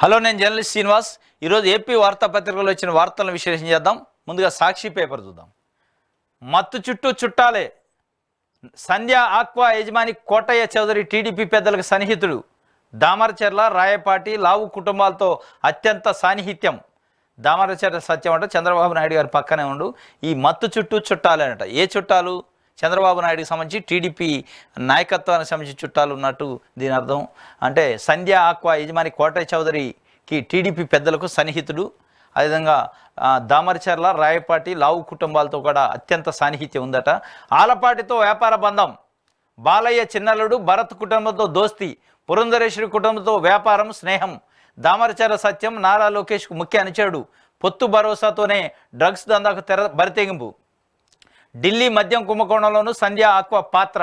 Hello, నేను journalist Srinivas. ఈరోజు AP వార్తాపత్రికలో వచ్చిన వార్తలను విశ్లేషణ చేద్దాం. ముందుగా సాక్షి పేపర్ చూద్దాం. మత్తు చుట్టూ చుట్టాలే. సంధ్య ఆక్వా యజమాని కోటయ్య చౌదరి టీడీపీ పెద్దలకు సన్నిహితుడు. దామరచెర్ల, రాయపాటి, లావు కుటుంబాలతో అత్యంత సాన్నిహిత్యం. దామరచెర్ల సత్యం అంటే చంద్రబాబు నాయుడు గారి పక్కనే ఉండు. ఈ మత్తు చుట్టూ చుట్టాలే అంట. ఏ చుట్టాలు? చంద్రబాబు నాయుడుకి సంబంధించి టీడీపీ నాయకత్వానికి సంబంధించి చుట్టాలు ఉన్నట్టు దీని అర్థం. అంటే సంధ్య ఆక్వా యజమాని కోటయ్య చౌదరికి టీడీపీ పెద్దలకు సన్నిహితుడు. అదేవిధంగా దామరచెర్ల, రాయపాటి, లావు కుటుంబాలతో కూడా అత్యంత సాన్నిహిత్యం ఉందట. ఆలపాటితో వ్యాపార బంధం. బాలయ్య చిన్నల్లుడు భరత్ కుటుంబంతో దోస్తీ. పురంధరేశ్వరి కుటుంబంతో వ్యాపారం, స్నేహం. దామరచెర్ల సత్యం నారా లోకేష్కు ముఖ్య అనుచరుడు. పొత్తు భరోసాతోనే డ్రగ్స్ దందాకు బరితెగింపు. ఢిల్లీ మద్యం కుంభకోణంలోనూ సంధ్య ఆక్వా పాత్ర.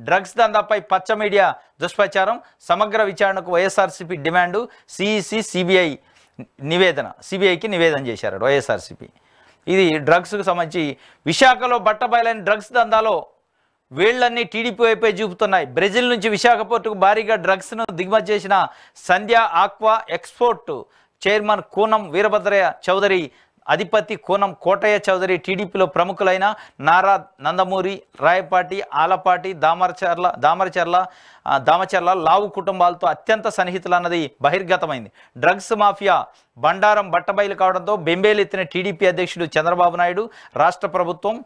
డ్రగ్స్ దందాపై పచ్చ మీడియా దుష్ప్రచారం. సమగ్ర విచారణకు వైఎస్ఆర్సీపీ డిమాండు. సిఈసి సిబిఐకి నివేదన చేశారు వైఎస్ఆర్సీపీ. ఇది డ్రగ్స్కు సంబంధించి. విశాఖలో బట్టబయలైన డ్రగ్స్ దందాలో వేళ్లన్నీ టీడీపీ వైపే చూపుతున్నాయి. బ్రెజిల్ నుంచి విశాఖ పోర్టుకు భారీగా డ్రగ్స్ను దిగుమతి చేసిన Sandhya aqua export chairman Koonam Veerabhadraiah Chowdary, అధిపతి కూనం కోటయ్య చౌదరి టీడీపీలో ప్రముఖులైన నారా, నందమూరి, రాయపాటి, ఆలపాటి, దామరచెర్ల, లావు కుటుంబాలతో అత్యంత సన్నిహితులన్నది బహిర్గతమైంది. డ్రగ్స్ మాఫియా బండారం బట్టబయలు కావడంతో బెంబేలెత్తిన టీడీపీ అధ్యక్షుడు చంద్రబాబు నాయుడు. రాష్ట్ర ప్రభుత్వం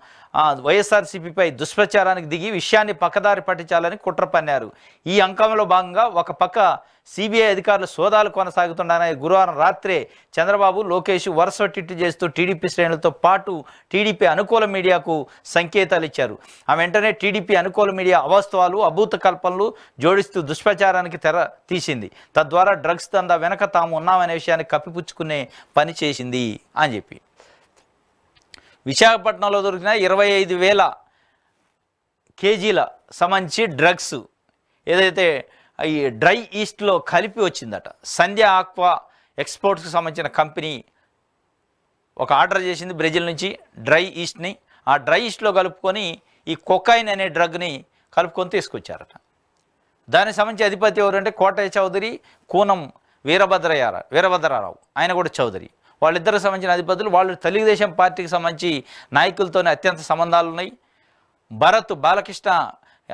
వైఎస్ఆర్సీపీపై దుష్ప్రచారానికి దిగి విషయాన్ని పక్కదారి పట్టించాలని కుట్ర పన్నారు. ఈ అంకంలో భాగంగా ఒక పక్క సిబిఐ అధికారులు సోదాలు కొనసాగుతుండని గురువారం రాత్రే చంద్రబాబు, లోకేష్ వరుస ట్వీట్ చేస్తూ టీడీపీ శ్రేణులతో పాటు టీడీపీ అనుకూల మీడియాకు సంకేతాలు ఇచ్చారు. ఆ వెంటనే టీడీపీ అనుకూల మీడియా అవాస్తవాలు, అభూత కల్పనలు జోడిస్తూ దుష్ప్రచారానికి తెర తీసింది. తద్వారా డ్రగ్స్ దందా వెనక తాము ఉన్నామనే విషయాన్ని కప్పిపుచ్చుకునే పని చేసింది అని చెప్పి. విశాఖపట్నంలో దొరికిన 25,000 కేజీల సంబంధించి డ్రగ్స్ ఏదైతే ఈ డ్రై ఈస్ట్లో కలిపి వచ్చిందట. సంధ్య ఆక్వా ఎక్స్పోర్ట్స్కి సంబంధించిన కంపెనీ ఒక ఆర్డర్ చేసింది బ్రెజిల్ నుంచి డ్రై ఈస్ట్ని. ఆ డ్రై ఈస్ట్లో కలుపుకొని ఈ కొకైన్ అనే డ్రగ్ని కలుపుకొని తీసుకొచ్చారట. దానికి సంబంధించి అధిపతి ఎవరంటే కోటయ్య చౌదరి, కూనం వీరభద్రరావు, ఆయన కూడా చౌదరి. వాళ్ళిద్దరికి సంబంధించిన అధిపతులు. వాళ్ళు తెలుగుదేశం పార్టీకి సంబంధించి నాయకులతోనే అత్యంత సంబంధాలు ఉన్నాయి. భరత్, బాలకృష్ణ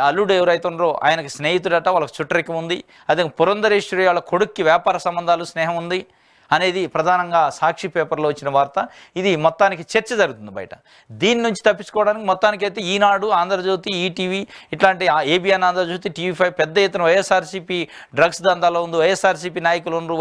అల్లుడు ఎవరైతే ఉన్నారో ఆయనకి స్నేహితుడట, వాళ్ళకి చుట్టరికం ఉంది. అదే పురంధరేశ్వరి వాళ్ళ కొడుక్కి వ్యాపార సంబంధాలు, స్నేహం ఉంది అనేది ప్రధానంగా సాక్షి పేపర్లో వచ్చిన వార్త. ఇది మొత్తానికి చర్చ జరుగుతుంది బయట. దీని నుంచి తప్పించుకోవడానికి మొత్తానికి అయితే ఈనాడు, ఆంధ్రజ్యోతి, ఈటీవీ ఇట్లాంటి ఏబిఎన్, ఆంధ్రజ్యోతి, టీవీ5 పెద్ద ఎత్తున వైఎస్ఆర్సీపీ డ్రగ్స్ దందాలో ఉంది, వైఎస్ఆర్సీపీ నాయకులు ఉన్నారు,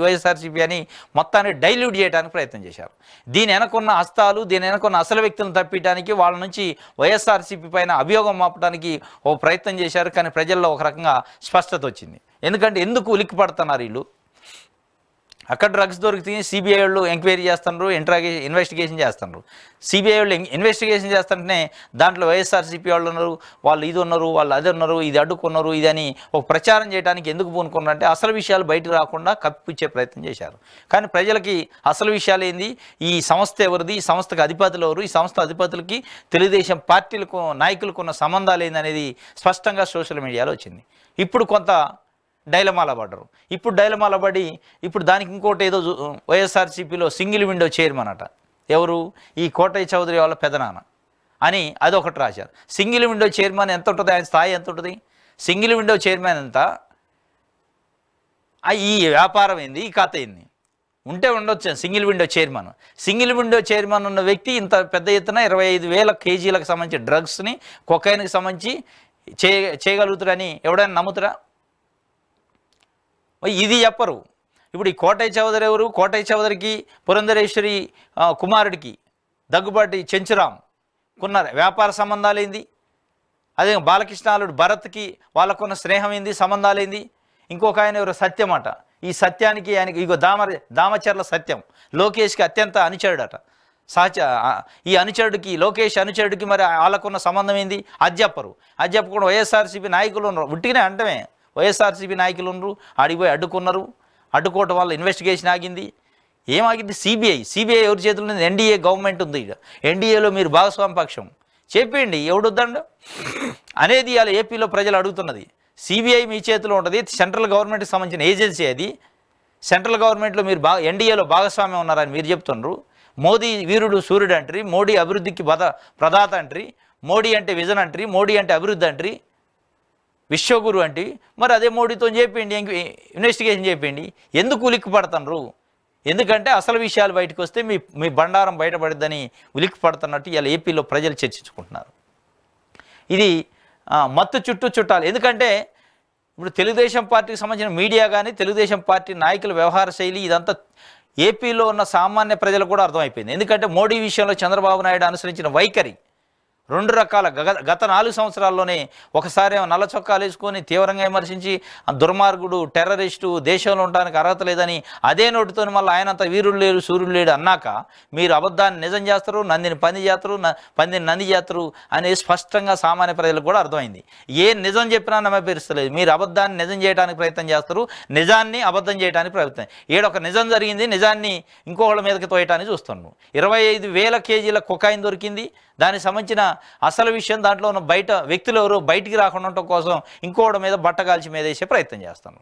వైఎస్ఆర్సీపీ అని మొత్తాన్ని డైల్యూట్ చేయడానికి ప్రయత్నం చేశారు. దీని వెనకున్న హస్తాలు, దీని వెనకున్న అసలు వ్యక్తులను తప్పించడానికి, వాళ్ళ నుంచి వైఎస్ఆర్సీపీ పైన అభియోగం మాపడానికి ఓ ప్రయత్నం చేశారు. కానీ ప్రజల్లో ఒక రకంగా స్పష్టత వచ్చింది. ఎందుకు ఉలిక్కి పడుతున్నారు వీళ్ళు? అక్కడ డ్రగ్స్ దొరికితే సిబిఐ వాళ్ళు ఎంక్వైరీ చేస్తున్నారు, ఇన్వెస్టిగేషన్ చేస్తున్నారు. సిబిఐ వాళ్ళు ఇన్వెస్టిగేషన్ చేస్తుంటేనే దాంట్లో వైఎస్ఆర్సీపీ వాళ్ళు ఉన్నారు, వాళ్ళు ఇది ఉన్నారు, వాళ్ళు అది ఉన్నారు, ఇది అడ్డుకున్నారు, ఇదని ఒక ప్రచారం చేయడానికి ఎందుకు పూనుకున్నారంటే అసలు విషయాలు బయటకు రాకుండా కప్పిపుచ్చే ప్రయత్నం చేశారు. కానీ ప్రజలకి అసలు విషయాలు ఏంది, ఈ సంస్థ ఎవరిది, ఈ సంస్థకు అధిపతులు ఎవరు, ఈ సంస్థ అధిపతులకి తెలుగుదేశం పార్టీలకు నాయకులకు ఉన్న సంబంధాలు ఏందనేది స్పష్టంగా సోషల్ మీడియాలో వచ్చింది. ఇప్పుడు కొంత డైలమాల పడ్డరు. డైలమాల పడి ఇప్పుడు దానికి ఇంకోటి ఏదో వైఎస్ఆర్సీపీలో సింగిల్ విండో చైర్మన్ అట. ఎవరు? ఈ కోటయ్య చౌదరి వాళ్ళ పెదనాన్న అని అదొకటి రాశారు. సింగిల్ విండో చైర్మన్ ఎంత ఉంటుంది, ఆయన స్థాయి ఎంత ఉంటుంది? సింగిల్ విండో చైర్మన్ ఎంత? ఈ వ్యాపారం ఏంది, ఈ కథ ఏంది? ఉండొచ్చు సింగిల్ విండో చైర్మన్ ఉన్న వ్యక్తి ఇంత పెద్ద ఎత్తున 25,000 కేజీలకు సంబంధించి డ్రగ్స్ని, కొకైన్కి సంబంధించి చేయగలుగుతారని ఎవడైనా నమ్ముతారా? ఇది చెప్పరు. ఇప్పుడు ఈ కోటయ్య చౌదరి ఎవరు? కోటయ్య చౌదరికి పురంధరేశ్వరి కుమారుడికి దగ్గుబాటి చెంచురాం కొన్న వ్యాపార సంబంధాలు ఏంది? అదే బాలకృష్ణాలుడు భరత్కి వాళ్ళకున్న స్నేహం ఏంది, సంబంధాలు ఏంది? ఇంకొక ఆయన ఎవరు? సత్యం అట. ఈ సత్యానికి ఆయనకి ఇగో దామచర్ల సత్యం లోకేష్కి అత్యంత అనుచరుడట. ఈ అనుచరుడికి, లోకేష్ అనుచరుడికి మరి వాళ్ళకున్న సంబంధం ఏంది? అది చెప్పకుండా వైఎస్ఆర్సీపీ నాయకులు ఉన్నారు. ఉట్టిగానే అంటమే వైఎస్ఆర్సీపీ నాయకులు ఉన్నారు, ఆడిపోయి అడ్డుకున్నారు. అడ్డుకోవటం వల్ల ఇన్వెస్టిగేషన్ ఆగింది. ఏమాగింది? సిబిఐ ఎవరి చేతుల్లో ఉంది? ఎన్డీఏ గవర్నమెంట్ ఉంది. ఎన్డీఏలో మీరు భాగస్వామి పక్షం. చెప్పండి ఎవడొద్దండు అనేది ఇవాళ ఏపీలో ప్రజలు అడుగుతున్నది. సిబిఐ మీ చేతిలో ఉంటుంది, సెంట్రల్ గవర్నమెంట్కి సంబంధించిన ఏజెన్సీ అది. సెంట్రల్ గవర్నమెంట్లో మీరు ఎన్డీఏలో భాగస్వామ్యం ఉన్నారని మీరు చెప్తున్నారు. మోదీ వీరుడు సూర్యుడు అంటారు, మోడీ అభివృద్ధికి ప్రదాత అంటారు, మోడీ అంటే విజన్ అంటారు, మోడీ అంటే అభివృద్ధి అంటారు, విశ్వగురు అంటే. మరి అదే మోడీతో చెప్పండి, ఇన్వెస్టిగేషన్ చెప్పండి. ఎందుకు ఉలిక్కి పడుతున్నారు? ఎందుకంటే అసలు విషయాలు బయటకు వస్తే మీ బండారం బయటపడిద్దని ఉలిక్కి పడుతున్నట్టు ఇలా ఏపీలో ప్రజలు చర్చించుకుంటున్నారు. ఇది మత్తు చుట్టాలి. ఎందుకంటే ఇప్పుడు తెలుగుదేశం పార్టీకి సంబంధించిన మీడియా కానీ తెలుగుదేశం పార్టీ నాయకుల వ్యవహార శైలి ఇదంతా ఏపీలో ఉన్న సామాన్య ప్రజలకు కూడా అర్థమైపోయింది. ఎందుకంటే మోడీ విషయంలో చంద్రబాబు నాయుడు అనుసరించిన వైఖరి రెండు రకాల గత 4 సంవత్సరాల్లోనే ఒకసారి నల్ల చొక్కాలు వేసుకొని తీవ్రంగా విమర్శించి దుర్మార్గుడు, టెర్రరిస్టు, దేశంలో ఉండడానికి అర్హత లేదని అదే నోటితో మళ్ళీ ఆయనంత వీరుడు లేడు సూర్యుడు లేడు అన్నాక మీరు అబద్ధాన్ని నిజం చేస్తారు, నందిని పంది చేస్తారు, పందిని నంది చేస్తారు అనేది స్పష్టంగా సామాన్య ప్రజలకు కూడా అర్థమైంది. ఏ నిజం చెప్పినా నమ్మపరుస్తలేదు. మీరు అబద్ధాన్ని నిజం చేయడానికి ప్రయత్నం చేస్తారు, నిజాన్ని అబద్ధం చేయడానికి ప్రయత్నం. ఏడొక నిజం జరిగింది, నిజాన్ని ఇంకొకళ్ళ మీదకి తోయటాన్ని చూస్తున్నాను. 25,000 కేజీల కొకాయిన్ దొరికింది. దానికి సంబంధించిన అసలు విషయం దాంట్లో ఉన్న వ్యక్తులు ఎవరు బయటికి రాకుండా ఉండటం కోసం ఇంకోటి మీద బట్టగాల్చి మీద వేసే ప్రయత్నం చేస్తాను.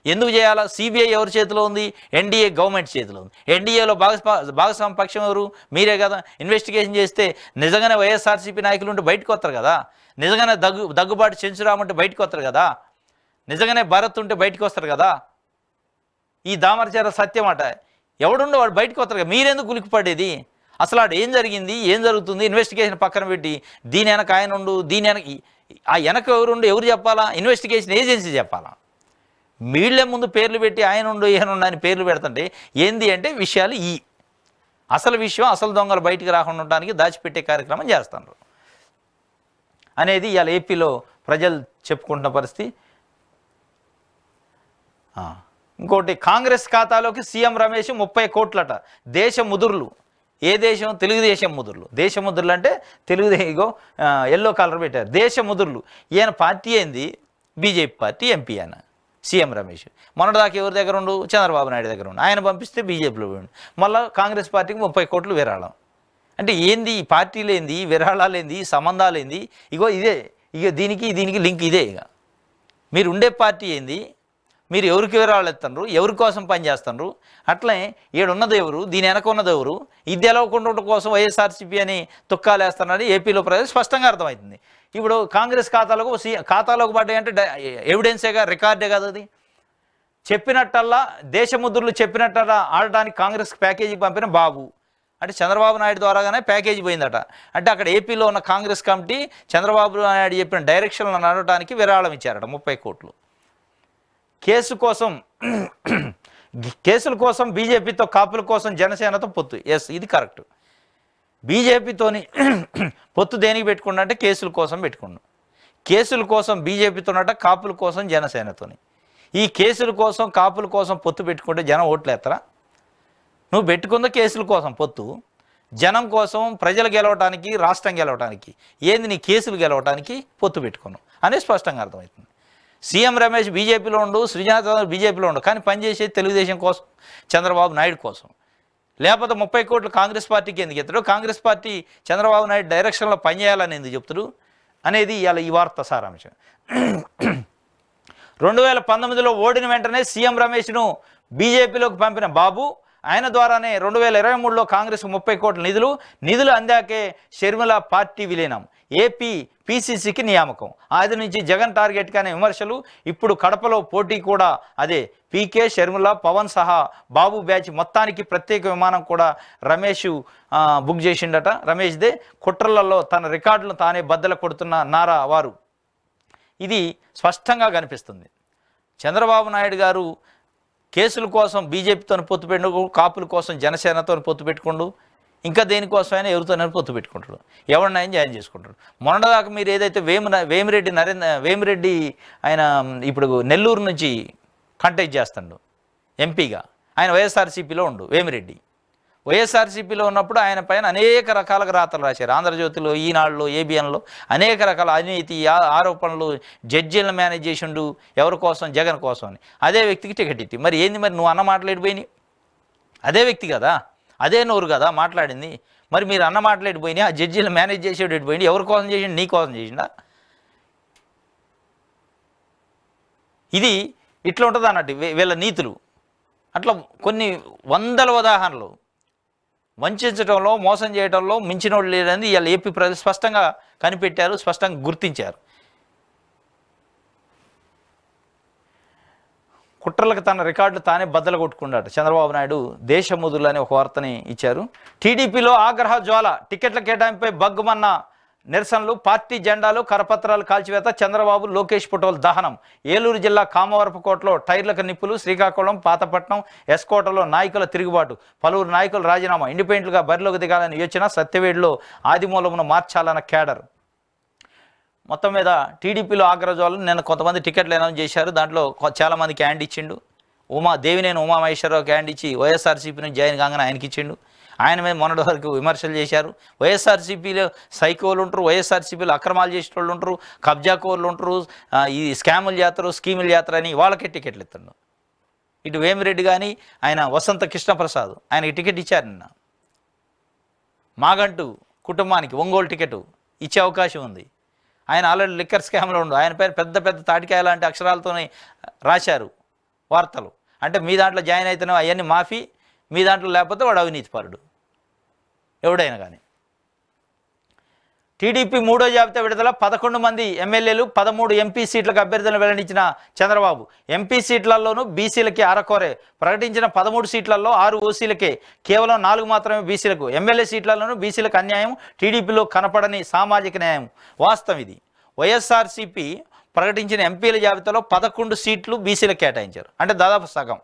ఎందుకు చేయాలా? సిబిఐ ఎవరి చేతిలో ఉంది? ఎన్డీఏ గవర్నమెంట్ చేతిలో ఉంది. ఎన్డీఏలో భాగస్వామ్య పక్షం ఎవరు? మీరే కదా. ఇన్వెస్టిగేషన్ చేస్తే నిజంగానే వైఎస్ఆర్సీపీ నాయకులు ఉంటే బయటకు వస్తారు కదా, నిజంగానే దగ్గుబాటు చెంచురామంటే బయటకు వస్తారు కదా, నిజంగానే భరత్ ఉంటే బయటకు వస్తారు కదా. ఈ దామరచార సత్యం అట ఎవడుండో వాడు బయటకు వస్తారు కదా. మీరెందుకు ఉలికిపడేది? అసలు ఆడు ఏం జరిగింది, ఏం జరుగుతుంది ఇన్వెస్టిగేషన్ పక్కన పెట్టి దీని వెనక ఆయన ఉండు, దీని వెనక ఆ వెనక ఎవరుండు ఎవరు చెప్పాలా? ఇన్వెస్టిగేషన్ ఏజెన్సీ చెప్పాలా? మీళ్ళే ముందు పేర్లు పెట్టి ఆయన ఉండు ఈయనుండు అని పేర్లు పెడుతుంటే ఏంది అంటే విషయాలు అసలు విషయం అసలు దొంగలు బయటికి రాకుండా ఉండడానికి దాచిపెట్టే కార్యక్రమం చేస్తారు అనేది ఇవాళ ఏపీలో ప్రజలు చెప్పుకుంటున్న పరిస్థితి. ఇంకోటి, కాంగ్రెస్ ఖాతాలోకి సీఎం రమేష్ 30 కోట్లట. దేశ ముదుర్లు. ఏ దేశం? తెలుగుదేశం ముదుర్లు. దేశ ముదుర్లు అంటే తెలుగుదేశం ఎల్లో కలర్ పెట్టారు. దేశ ముదుర్లు. ఈయన పార్టీ ఏంది? బీజేపీ పార్టీ ఎంపీ ఆయన సీఎం రమేష్. మొన్నటిదాకా ఎవరి దగ్గర ఉండు? చంద్రబాబు నాయుడు దగ్గర ఉండు. ఆయన పంపిస్తే బీజేపీలో ఉండు. మళ్ళీ కాంగ్రెస్ పార్టీకి 30 కోట్లు విరాళం. అంటే ఏంది ఈ పార్టీలు ఏంది, విరాళాలు ఏంది, సంబంధాలు ఏంది? దీనికి లింక్ ఇదే. ఇక మీరు ఉండే పార్టీ ఏంది, మీరు ఎవరికి వివరాలు ఎత్తండ్రు, ఎవరి కోసం పనిచేస్తున్నారు, అట్లే ఏడున్నది ఎవరు, దీని వెనక ఉన్నది ఎవరు, ఇది ఎలవకుండా కోసం వైఎస్ఆర్సీపీ అని తుక్కాలేస్తున్నారని ఏపీలో ప్రజలు స్పష్టంగా అర్థమవుతుంది. ఇప్పుడు కాంగ్రెస్ ఖాతాలోకి పడ్డాయి అంటే ఎవిడెన్సేగా, రికార్డే కదా అది. చెప్పినట్టల్లా దేశముద్రులు చెప్పినట్టల్లా ఆడటానికి కాంగ్రెస్కి ప్యాకేజీ పంపిన బాబు అంటే చంద్రబాబు నాయుడు ద్వారాగానే ప్యాకేజీ పోయిందట. అంటే అక్కడ ఏపీలో ఉన్న కాంగ్రెస్ కమిటీ చంద్రబాబు నాయుడు చెప్పిన డైరెక్షన్లో నడవడానికి విరాళం ఇచ్చారట 30 కోట్లు. కేసుల కోసం బీజేపీతో, కాపుల కోసం జనసేనతో పొత్తు. ఎస్, ఇది కరెక్ట్. బీజేపీతోని పొత్తు దేనికి పెట్టుకున్నా అంటే కేసుల కోసం పెట్టుకున్నాం. కేసుల కోసం బీజేపీతోనట, కాపుల కోసం జనసేనతోని. ఈ కేసుల కోసం కాపుల కోసం పొత్తు పెట్టుకుంటే జనం ఓట్లు ఎత్తరా? నువ్వు పెట్టుకుందా కేసుల కోసం పొత్తు, జనం కోసం, ప్రజలు గెలవటానికి, రాష్ట్రం గెలవటానికి. ఏంది నీ కేసులు గెలవటానికి పొత్తు పెట్టుకున్నావు అనేది స్పష్టంగా అర్థమవుతుంది. సీఎం రమేష్ బీజేపీలో ఉండు, సృజనా బీజేపీలో ఉండు, కానీ పనిచేసేది తెలుగుదేశం కోసం, చంద్రబాబు నాయుడు కోసం. లేకపోతే 30 కోట్లు కాంగ్రెస్ పార్టీకి ఎందుకు ఎత్తాడు? కాంగ్రెస్ పార్టీ చంద్రబాబు నాయుడు డైరెక్షన్లో పనిచేయాలని ఎందుకు చెప్తాడు అనేది ఇవాళ ఈ వార్త సారాంశం. 2019లో ఓడిన వెంటనే సీఎం రమేష్ను బీజేపీలోకి పంపిన బాబు, ఆయన ద్వారానే 2023లో కాంగ్రెస్కు 30 కోట్ల నిధులు అందాకే షర్మిల పార్టీ విలీనం, ఏపీ పీసీసీకి నియామకం. ఆది నుంచి జగన్ టార్గెట్ కానీ విమర్శలు. ఇప్పుడు కడపలో పోటీ కూడా అదే. పీకే, షర్మిల, పవన్ సహా బాబు బ్యాచ్ మొత్తానికి ప్రత్యేక విమానం కూడా రమేష్ బుక్ చేసిండట. రమేష్దే. కుట్రలలో తన రికార్డులను తానే బద్దలు కొడుతున్న నారా వారు. ఇది స్పష్టంగా కనిపిస్తుంది. చంద్రబాబు నాయుడు గారు కేసుల కోసం బీజేపీతో పొత్తు పెట్టుకు, కాపుల కోసం జనసేనతో పొత్తు పెట్టుకుండు, ఇంకా దేనికోసమైనా ఎవరితోనైనా పొత్తు పెట్టుకుంటాడు, ఎవరినైనా జాయిన్ చేసుకుంటాడు. మొన్నదాకా మీరు ఏదైతే వేమిరెడ్డి ఆయన ఇప్పుడు నెల్లూరు నుంచి కంటెస్ట్ చేస్తాడు ఎంపీగా, ఆయన వైఎస్ఆర్సీపీలో ఉండు. వేమిరెడ్డి వైఎస్ఆర్సీపీలో ఉన్నప్పుడు ఆయన పైన అనేక రకాలుగా రాతలు రాశారు. ఆంధ్రజ్యోతిలో, ఈనాడులో, ఏబిఎన్లో అనేక రకాల అవినీతి ఆరోపణలు, జడ్జీలను మేనేజ్ చేసిండు ఎవరి కోసం? జగన్ కోసం అని. అదే వ్యక్తికి టికెట్ ఇట్టి. మరి ఏంది మరి నువ్వు అన్న మాట్లాడిపోయినాయి? అదే వ్యక్తి కదా, అదే నోరు కదా మాట్లాడింది. మరి మీరు అన్న మాట్లాడిపోయినాయి, ఆ జడ్జీలు మేనేజ్ చేసేటి పోయింది. ఎవరి కోసం చేసిండు? నీ కోసం చేసిండా? ఇది ఇట్లా ఉంటుంది అన్నట్టు వీళ్ళ నీతులు. అట్లా కొన్ని వందల ఉదాహరణలు. వంచడంలో, మోసం చేయడంలో మించినోడు లేదని ఇవాళ ఏపీ ప్రజలు స్పష్టంగా కనిపెట్టారు, స్పష్టంగా గుర్తించారు. కుట్రలకు తన రికార్డులు తానే బద్దలు కొట్టుకున్నాడు చంద్రబాబు నాయుడు. దేశముదులు అనే ఒక వార్తని ఇచ్చారు. టీడీపీలో ఆగ్రహ జ్వాల, టికెట్ల కేటాయింపై బగ్గుమన్న నిరసనలు, పార్టీ జెండాలు, కరపత్రాలు కాల్చివేత, చంద్రబాబు లోకేష్ ఫోటోల దహనం. ఏలూరు జిల్లా కామవరపుకోటలో టైర్లకు నిప్పులు, శ్రీకాకుళం, పాతపట్నం, ఎస్కోటలో నాయకుల తిరుగుబాటు, పలువురు నాయకులు రాజీనామా, ఇండిపెండెంట్గా బరిలోకి దిగాలని యోచన, సత్యవేడిలో ఆదిమూలమును మార్చాలన్న కేడర్. మొత్తం మీద టీడీపీలో ఆగ్రహజ్వాలను నిన్న కొంతమంది టికెట్లు అనౌన్స్ చేశారు. దాంట్లో చాలామందికి హ్యాండ్ ఇచ్చిండు. దేవినేని ఉమామహేశ్వరరావుకి హ్యాండ్ ఇచ్చి వైఎస్ఆర్సీపీ నుంచి జాయిన్ కాగానే ఆయనకి ఇచ్చిండు. ఆయన మీద మొన్నటి వరకు విమర్శలు చేశారు. వైఎస్ఆర్సీపీలో సైకోలు ఉంటారు, వైఎస్ఆర్సీపీలో అక్రమాలు చేసే వాళ్ళు ఉంటారు, కబ్జాకోర్లు ఉంటారు, ఈ స్కాములు చేస్తారు, స్కీములు చేస్తారని వాళ్ళకే టికెట్లు ఇస్తుండు. ఇటు వేమిరెడ్డి కానీ ఆయన వసంత కృష్ణప్రసాద్ ఆయనకి టికెట్ ఇచ్చారు నిన్న. మాగంటు కుటుంబానికి ఒంగోలు టికెట్ ఇచ్చే అవకాశం ఉంది. ఆయన ఆల్రెడీ లిక్కర్ స్కామ్లో ఉండు. ఆయన పేరు పెద్ద పెద్ద తాటికాయ లాంటి అక్షరాలతోనే రాశారు వార్తలు. అంటే మీ దాంట్లో జాయిన్ అయితేనే అవన్నీ మాఫీ, మీ దాంట్లో లేకపోతే వాడు అవినీతిపరుడు ఎవడైనా కానీ. టీడీపీ మూడో జాబితా విడుదల, 11 మంది ఎమ్మెల్యేలు, 13 ఎంపీ సీట్లకు అభ్యర్థులను వెల్లడించిన చంద్రబాబు. ఎంపీ సీట్లలోనూ బీసీలకి అరకొరే, ప్రకటించిన 13 సీట్లలో 6 ఓసీలకే, కేవలం 4 మాత్రమే బీసీలకు. ఎమ్మెల్యే సీట్లలోనూ బీసీలకు అన్యాయం, టీడీపీలో కనపడని సామాజిక న్యాయం. వాస్తవం ఇది. వైఎస్ఆర్సీపీ ప్రకటించిన ఎంపీల జాబితాలో 11 సీట్లు బీసీలకు కేటాయించారు, అంటే దాదాపు సగం.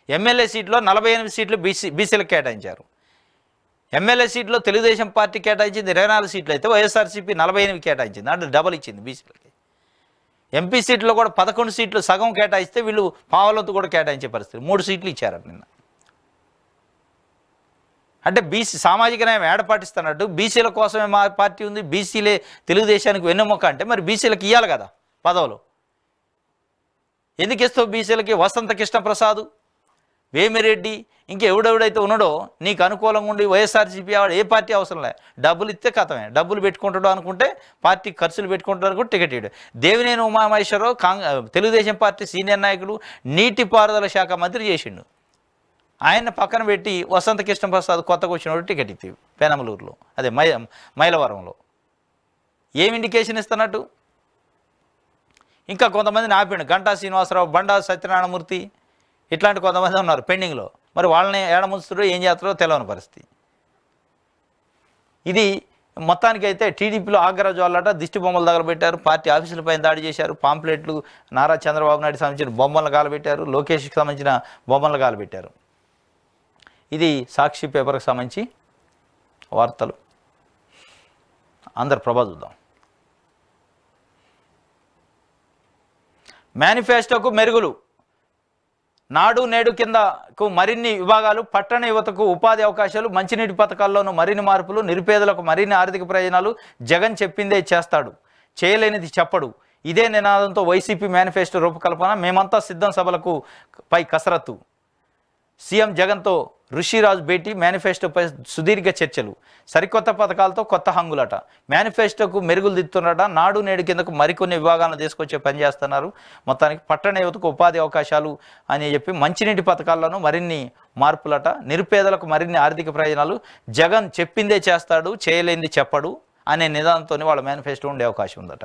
ఎమ్మెల్యే సీట్లో 48 సీట్లు బీసీలకు కేటాయించారు. ఎమ్మెల్యే సీట్లో తెలుగుదేశం పార్టీ కేటాయించింది 24 సీట్లు అయితే వైఎస్ఆర్సీపీ 48 కేటాయించింది, అంటే డబల్ ఇచ్చింది బీసీలకి. ఎంపీ సీట్లో కూడా 11 సీట్లు సగం కేటాయిస్తే వీళ్ళు పావులంతు కూడా కేటాయించే పరిస్థితి. 3 సీట్లు ఇచ్చారు నిన్న. అంటే బీసీ సామాజిక న్యాయం ఏడ పాటిస్తున్నట్టు బీసీల కోసమే మా పార్టీ ఉంది, బీసీలే తెలుగుదేశానికి వెన్నెముక అంటే మరి బీసీలకు ఇవ్వాలి కదా పదవులు. ఎందుకు ఇస్తావు బీసీలకి? వసంత కృష్ణప్రసాద్, వేమిరెడ్డి, ఇంకెవడెవడైతే ఉన్నాడో నీకు అనుకూలంగా ఉండి వైఎస్ఆర్సీపీ ఆవిడ ఏ పార్టీ అవసరం లే, డబ్బులు ఇస్తే కథమే. డబ్బులు పెట్టుకుంటాడు అనుకుంటే పార్టీ ఖర్చులు పెట్టుకుంటాడు అనుకుంటే టికెట్ ఇవ్వడు. దేవినేని ఉమామహేశ్వరరావు తెలుగుదేశం పార్టీ సీనియర్ నాయకుడు, నీటిపారుదల శాఖ మంత్రి చేసిండు. ఆయన పక్కన పెట్టి వసంత కృష్ణప్రసాద్ కొత్తగా వచ్చినప్పుడు టికెట్ ఇచ్చి పెనమలూరులో, అదే మైలవరంలో. ఏం ఇండికేషన్ ఇస్తున్నట్టు? ఇంకా కొంతమందిని ఆపిండు. గంటా శ్రీనివాసరావు, బండా సత్యనారాయణమూర్తి, ఇట్లాంటి కొంతమంది ఉన్నారు పెండింగ్లో. మరి వాళ్ళని ఏడముంచుతారో ఏం చేస్తారో తెలియని పరిస్థితి. ఇది మొత్తానికైతే టీడీపీలో ఆగ్రహ జ్వాలట, దిష్టి బొమ్మలు తగలబెట్టారు, పార్టీ ఆఫీసులపైన దాడి చేశారు, పాంప్లెట్లు, నారా చంద్రబాబు నాయుడు సంబంధించిన బొమ్మలు కాలబెట్టారు, లోకేష్కి సంబంధించిన బొమ్మలు కాలబెట్టారు. ఇది సాక్షి పేపర్కి సంబంధించి వార్తలు. ఆంధ్రప్రభ చూద్దాం. మేనిఫెస్టోకు మెరుగులు, నాడు నేడు కిందకు మరిన్ని విభాగాలు, పట్టణ యువతకు ఉపాధి అవకాశాలు, మంచినీటి పథకాల్లోనూ మరిన్ని మార్పులు, నిరుపేదలకు మరిన్ని ఆర్థిక ప్రయోజనాలు. జగన్ చెప్పిందే చేస్తాడు, చేయలేనిది చెప్పడు. ఇదే నినాదంతో వైసీపీ మేనిఫెస్టో రూపకల్పన. మేమంతా సిద్ధం సభలకు పై కసరత్తు. సీఎం జగన్తో ఋషిరాజు భేటీ, మేనిఫెస్టోపై సుదీర్ఘ చర్చలు. సరికొత్త పథకాలతో కొత్త హంగులట. మేనిఫెస్టోకు మెరుగులు దిద్దుతున్నారట. నాడు నేడు కిందకు మరికొన్ని విభాగాలను తీసుకొచ్చే పని చేస్తున్నారు. మొత్తానికి పట్టణ యువతకు ఉపాధి అవకాశాలు అని చెప్పి, మంచినీటి పథకాల్లోనూ మరిన్ని మార్పులట, నిరుపేదలకు మరిన్ని ఆర్థిక ప్రయోజనాలు. జగన్ చెప్పిందే చేస్తాడు, చేయలేనిది చెప్పడు అనే నిదానంతో వాళ్ళ మేనిఫెస్టో ఉండే అవకాశం ఉందట.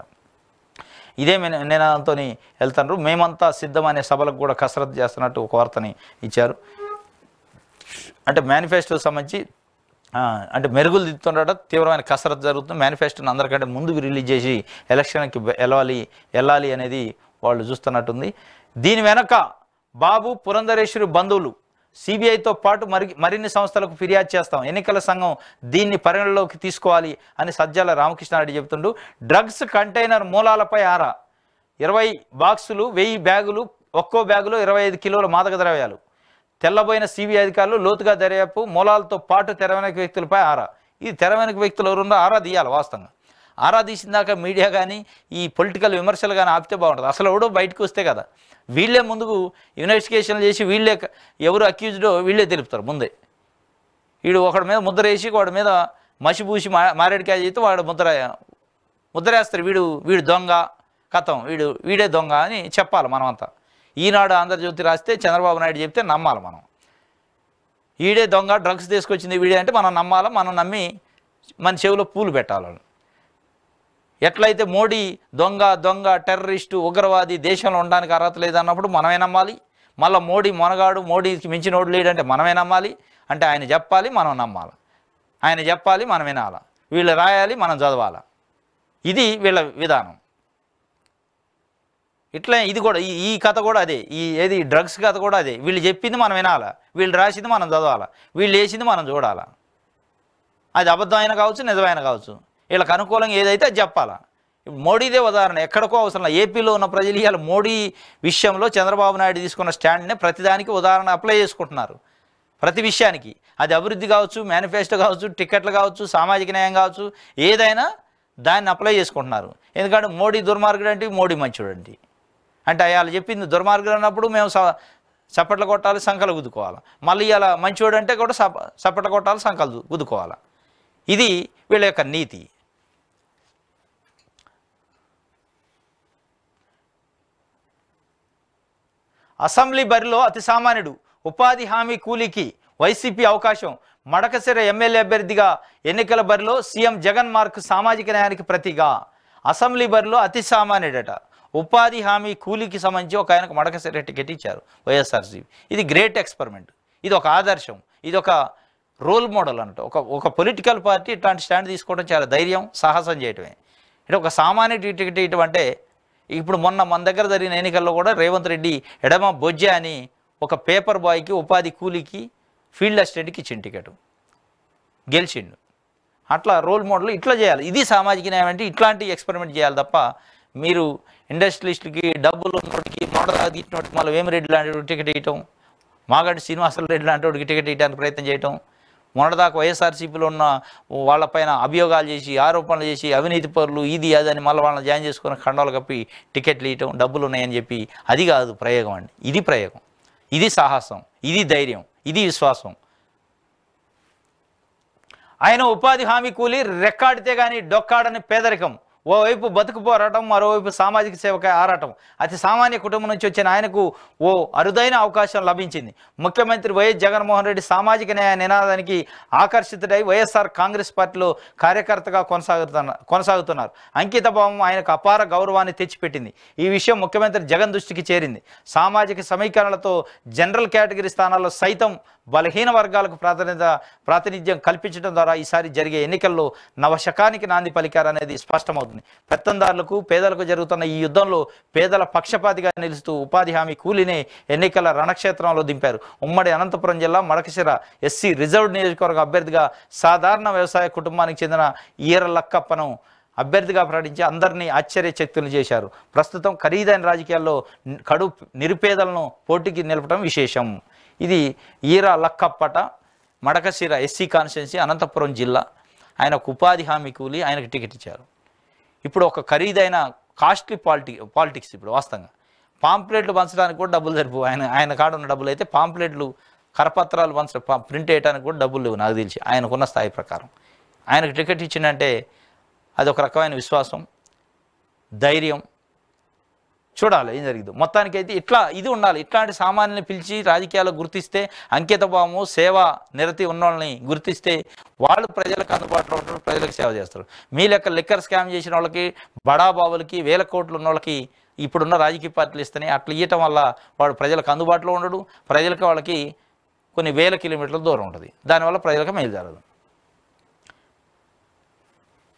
ఇదే నినాదంతో వెళ్తున్నారు. మేమంతా సిద్ధం అనే సభలకు కూడా కసరత్తు చేస్తున్నట్టు ఒక వార్తని ఇచ్చారు. అంటే మేనిఫెస్టో సంబంధించి అంటే మెరుగులు దిద్దుతుండట, తీవ్రమైన కసరత్తు జరుగుతుంది. మేనిఫెస్టోని అందరికంటే ముందు రిలీజ్ చేసి ఎలక్షన్కి వెళ్ళాలి అనేది వాళ్ళు చూస్తున్నట్టుంది. దీని వెనక బాబు పురంధరేశ్వరి బంధువులు, సిబిఐతో పాటు మరిన్ని సంస్థలకు ఫిర్యాదు చేస్తాం, ఎన్నికల సంఘం దీన్ని పరిగణలోకి తీసుకోవాలి అని సజ్జల రామకృష్ణారెడ్డి చెబుతుండు. డ్రగ్స్ కంటైనర్ మూలాలపై ఆరా, 20 బాక్సులు, 1000 బ్యాగులు, ఒక్కో బ్యాగులో 25 కిలోల మాదక ద్రవ్యాలు. తెల్లబోయిన సిబిఐ అధికారులు లోతుగా దర్యాప్తు, మూలాలతో పాటు తెరవెనక వ్యక్తులపై ఆరా. ఈ తెరవెనక వ్యక్తులు ఎవరున్నా ఆరా తీయాలి. వాస్తవంగా ఆరా తీసిందాక మీడియా కానీ ఈ పొలిటికల్ విమర్శలు కానీ ఆపితే బాగుంటుంది. అసలు ఎవడో బయటకు వస్తే కదా, వీళ్ళే ముందుకు ఇన్వెస్టిగేషన్లు చేసి వీళ్ళే ఎవరు అక్యూజ్డో వీళ్ళే తెలుపుతారు ముందే. వీడు ఒకడి మీద ముద్ర వేసి వాడి మీద మసిపూసి మారేడికాయ చేస్తే వాడు ముద్రేస్తారు. వీడు దొంగ, కథం వీడే దొంగ అని చెప్పాలి మనమంతా. ఈనాడు ఆంధ్రజ్యోతి రాస్తే చంద్రబాబు నాయుడు చెప్తే నమ్మాలి మనం. ఈడే దొంగ డ్రగ్స్ తీసుకొచ్చింది వీడే అంటే మనం నమ్మాలా, మనం నమ్మి మన చెవిలో పూలు పెట్టాలి. ఎట్లయితే మోడీ దొంగ టెర్రరిస్టు ఉగ్రవాది దేశంలో ఉండడానికి అర్హత లేదన్నప్పుడు మనమే నమ్మాలి. మళ్ళీ మోడీ మొనగాడు, మోడీకి మించినోడు లేడంటే మనమే నమ్మాలి. అంటే ఆయన చెప్పాలి, మనం నమ్మాలి. ఆయన చెప్పాలి, మనం వినాలి. వీళ్ళు రాయాలి, మనం చదవాలి. ఇది వీళ్ళ విధానం. ఇట్లా ఇది కూడా ఈ కథ కూడా అదే. ఏది డ్రగ్స్ కథ కూడా అదే. వీళ్ళు చెప్పింది మనం వినాలా, వీళ్ళు రాసింది మనం చదవాలా, వీళ్ళు వేసింది మనం చూడాలా. అది అబద్ధమైన కావచ్చు, నిజమైన కావచ్చు. వీళ్ళకి అనుకూలంగా ఏదైతే అది చెప్పాలా. మోడీదే ఉదాహరణ. ఎక్కడికో అవసరం. ఏపీలో ఉన్న ప్రజలు ఇవాళ మోడీ విషయంలో చంద్రబాబు నాయుడు తీసుకున్న స్టాండ్నే ప్రతిదానికి ఉదాహరణ అప్లై చేసుకుంటున్నారు. ప్రతి విషయానికి. అది అభివృద్ధి కావచ్చు, మేనిఫెస్టో కావచ్చు, టికెట్లు కావచ్చు, సామాజిక న్యాయం కావచ్చు, ఏదైనా దాన్ని అప్లై చేసుకుంటున్నారు. ఎందుకంటే మోడీ దుర్మార్గుడు అంటే మోడీ మంచోడు అంటే వాళ్ళు చెప్పింది దుర్మార్గుడు అన్నప్పుడు మేము చప్పట్లు కొట్టాలి, సంకలు గుద్దుకోవాలి. మళ్ళీ ఇలా మంచోడు అంటే కూడా చప్పట్లు కొట్టాలి, సంకలు గుద్దుకోవాలి. ఇది వీళ్ళ యొక్క నీతి. అసెంబ్లీ బరిలో అతి సామాన్యుడు, ఉపాధి హామీ కూలీకి వైసీపీ అవకాశం. మడకశిర ఎమ్మెల్యే అభ్యర్థిగా ఎన్నికల బరిలో సీఎం జగన్ మార్క్ సామాజిక న్యాయానికి ప్రతిగా. అసెంబ్లీ బరిలో అతి సామాన్యుడట. ఉపాధి హామీ కూలీకి సంబంధించి ఒక ఆయనకు మడకశిర టికెట్ ఇచ్చారు వైఎస్ఆర్సీపీ. ఇది గ్రేట్ ఎక్స్పెరిమెంట్. ఇది ఒక ఆదర్శం. ఇది ఒక రోల్ మోడల్ అన్నట్టు. ఒక పొలిటికల్ పార్టీ ఇట్లాంటి స్టాండ్ తీసుకోవడం చాలా ధైర్యం, సాహసం చేయటమే. అంటే ఒక సామాన్య టికెట్ ఇవ్వటం అంటే, ఇప్పుడు మన దగ్గర జరిగిన ఎన్నికల్లో కూడా రేవంత్ రెడ్డి ఎడమ బొజ్జ అని ఒక పేపర్ బాయ్కి, ఉపాధి కూలీకి, ఫీల్డ్ అసిస్టెంట్కి ఇచ్చిన టికెట్ గెలిచిండు. అట్లా రోల్ మోడల్ ఇట్లా చేయాలి. ఇది సామాజిక న్యాయం అంటే ఇట్లాంటి ఎక్స్పెరిమెంట్ చేయాలి తప్ప మీరు ఇండస్ట్రియలిస్టులకి, డబ్బులు ఉన్నోడికి, మొదటి ఇచ్చినోడికి మళ్ళీ వేమిరెడ్డి లాంటి టికెట్ ఇవ్వటం, మాగంటి శ్రీనివాసరావు రెడ్డి లాంటి వాడికి టికెట్ ఇవ్వడానికి ప్రయత్నం చేయటం, మొన్నదాకా వైఎస్ఆర్సీపీలో ఉన్న వాళ్ళపైన అభియోగాలు చేసి, ఆరోపణలు చేసి, అవినీతి పరులు ఇది అదని మళ్ళీ వాళ్ళని జాయిన్ చేసుకుని ఖండాలు కప్పి టికెట్లు ఇవ్వటం, డబ్బులు ఉన్నాయని చెప్పి, అది కాదు ప్రయోగం అండి. ఇది ప్రయోగం, ఇది సాహసం, ఇది ధైర్యం, ఇది విశ్వాసం. ఆయన ఉపాధి హామీ కూలి రెక్కాడితే కానీ డొక్కాడని పేదరికం. ఓవైపు బతుకు పోరాటం, మరోవైపు సామాజిక సేవకై ఆరాటం. అతి సామాన్య కుటుంబం నుంచి వచ్చిన ఆయనకు ఓ అరుదైన అవకాశం లభించింది. ముఖ్యమంత్రి వైఎస్ జగన్మోహన్ రెడ్డి సామాజిక న్యాయ నినాదానికి ఆకర్షితుడై వైఎస్ఆర్ కాంగ్రెస్ పార్టీలో కార్యకర్తగా కొనసాగుతున్నారు. అంకితభావం ఆయనకు అపార గౌరవాన్ని తెచ్చిపెట్టింది. ఈ విషయం ముఖ్యమంత్రి జగన్ దృష్టికి చేరింది. సామాజిక సమీకరణలతో జనరల్ కేటగిరీ స్థానాల్లో సైతం బలహీన వర్గాలకు ప్రాతినిధ్యం కల్పించడం ద్వారా ఈసారి జరిగే ఎన్నికల్లో నవశకానికి నాంది పలికారనేది స్పష్టమవుతుంది. పెత్తందారులకు, పేదలకు జరుగుతున్న ఈ యుద్ధంలో పేదల పక్షపాతిగా నిలుస్తూ ఉపాధి హామీ కూలీనే ఎన్నికల రణక్షేత్రంలో దింపారు. ఉమ్మడి అనంతపురం జిల్లా మడకశిర ఎస్సీ రిజర్వ్డ్ నియోజకవర్గ అభ్యర్థిగా సాధారణ వ్యవసాయ కుటుంబానికి చెందిన ఈర లక్కప్పను అభ్యర్థిగా ప్రకటించి అందరినీ ఆశ్చర్యచకితులు చేశారు. ప్రస్తుతం ఖరీదైన రాజకీయాల్లో కడు నిరుపేదలను పోటీకి నిలపడం విశేషం. ఇది ఈర లక్కప్పట, మడకశిర ఎస్సీ కాన్స్టిట్యున్సీ, అనంతపురం జిల్లా. ఆయనకు ఉపాధి హామీ కూలి, ఆయనకు టికెట్ ఇచ్చారు. ఇప్పుడు ఒక ఖరీదైన కాస్ట్లీ పాలిటిక్స్. ఇప్పుడు వాస్తవంగా పాంప్లెట్లు పంచడానికి కూడా డబ్బులు సరిపో. ఆయన కాడ ఉన్న డబ్బులు అయితే పాంప్లెట్లు, కరపత్రాలు ప్రింట్ వేయడానికి కూడా డబ్బులు లేవు నాకు తెలిసి, ఆయనకున్న స్థాయి ప్రకారం. ఆయనకు టికెట్ ఇచ్చిందంటే అది ఒక రకమైన విశ్వాసం, ధైర్యం. చూడాలి ఏం జరిగింది. మొత్తానికైతే ఇది ఉండాలి. ఇట్లాంటి సామాన్యుని పిలిచి రాజకీయాల్లో గుర్తిస్తే, అంకితభావము, సేవా నిరతి ఉన్న వాళ్ళని గుర్తిస్తే వాళ్ళు ప్రజలకు అందుబాటులో ఉంటారు, ప్రజలకు సేవ చేస్తారు. మీ లెక్క లిక్కర్ స్కామ్ చేసిన వాళ్ళకి, బడాబాబులకి, వేల కోట్లు ఉన్న వాళ్ళకి ఇప్పుడున్న రాజకీయ పార్టీలు ఇస్తేనే అట్లా ఇవ్వటం వల్ల వాడు ప్రజలకు అందుబాటులో ఉండడు. ప్రజలకు వాళ్ళకి కొన్ని వేల కిలోమీటర్ల దూరం ఉంటుంది. దానివల్ల ప్రజలకు మేలు జరగదు.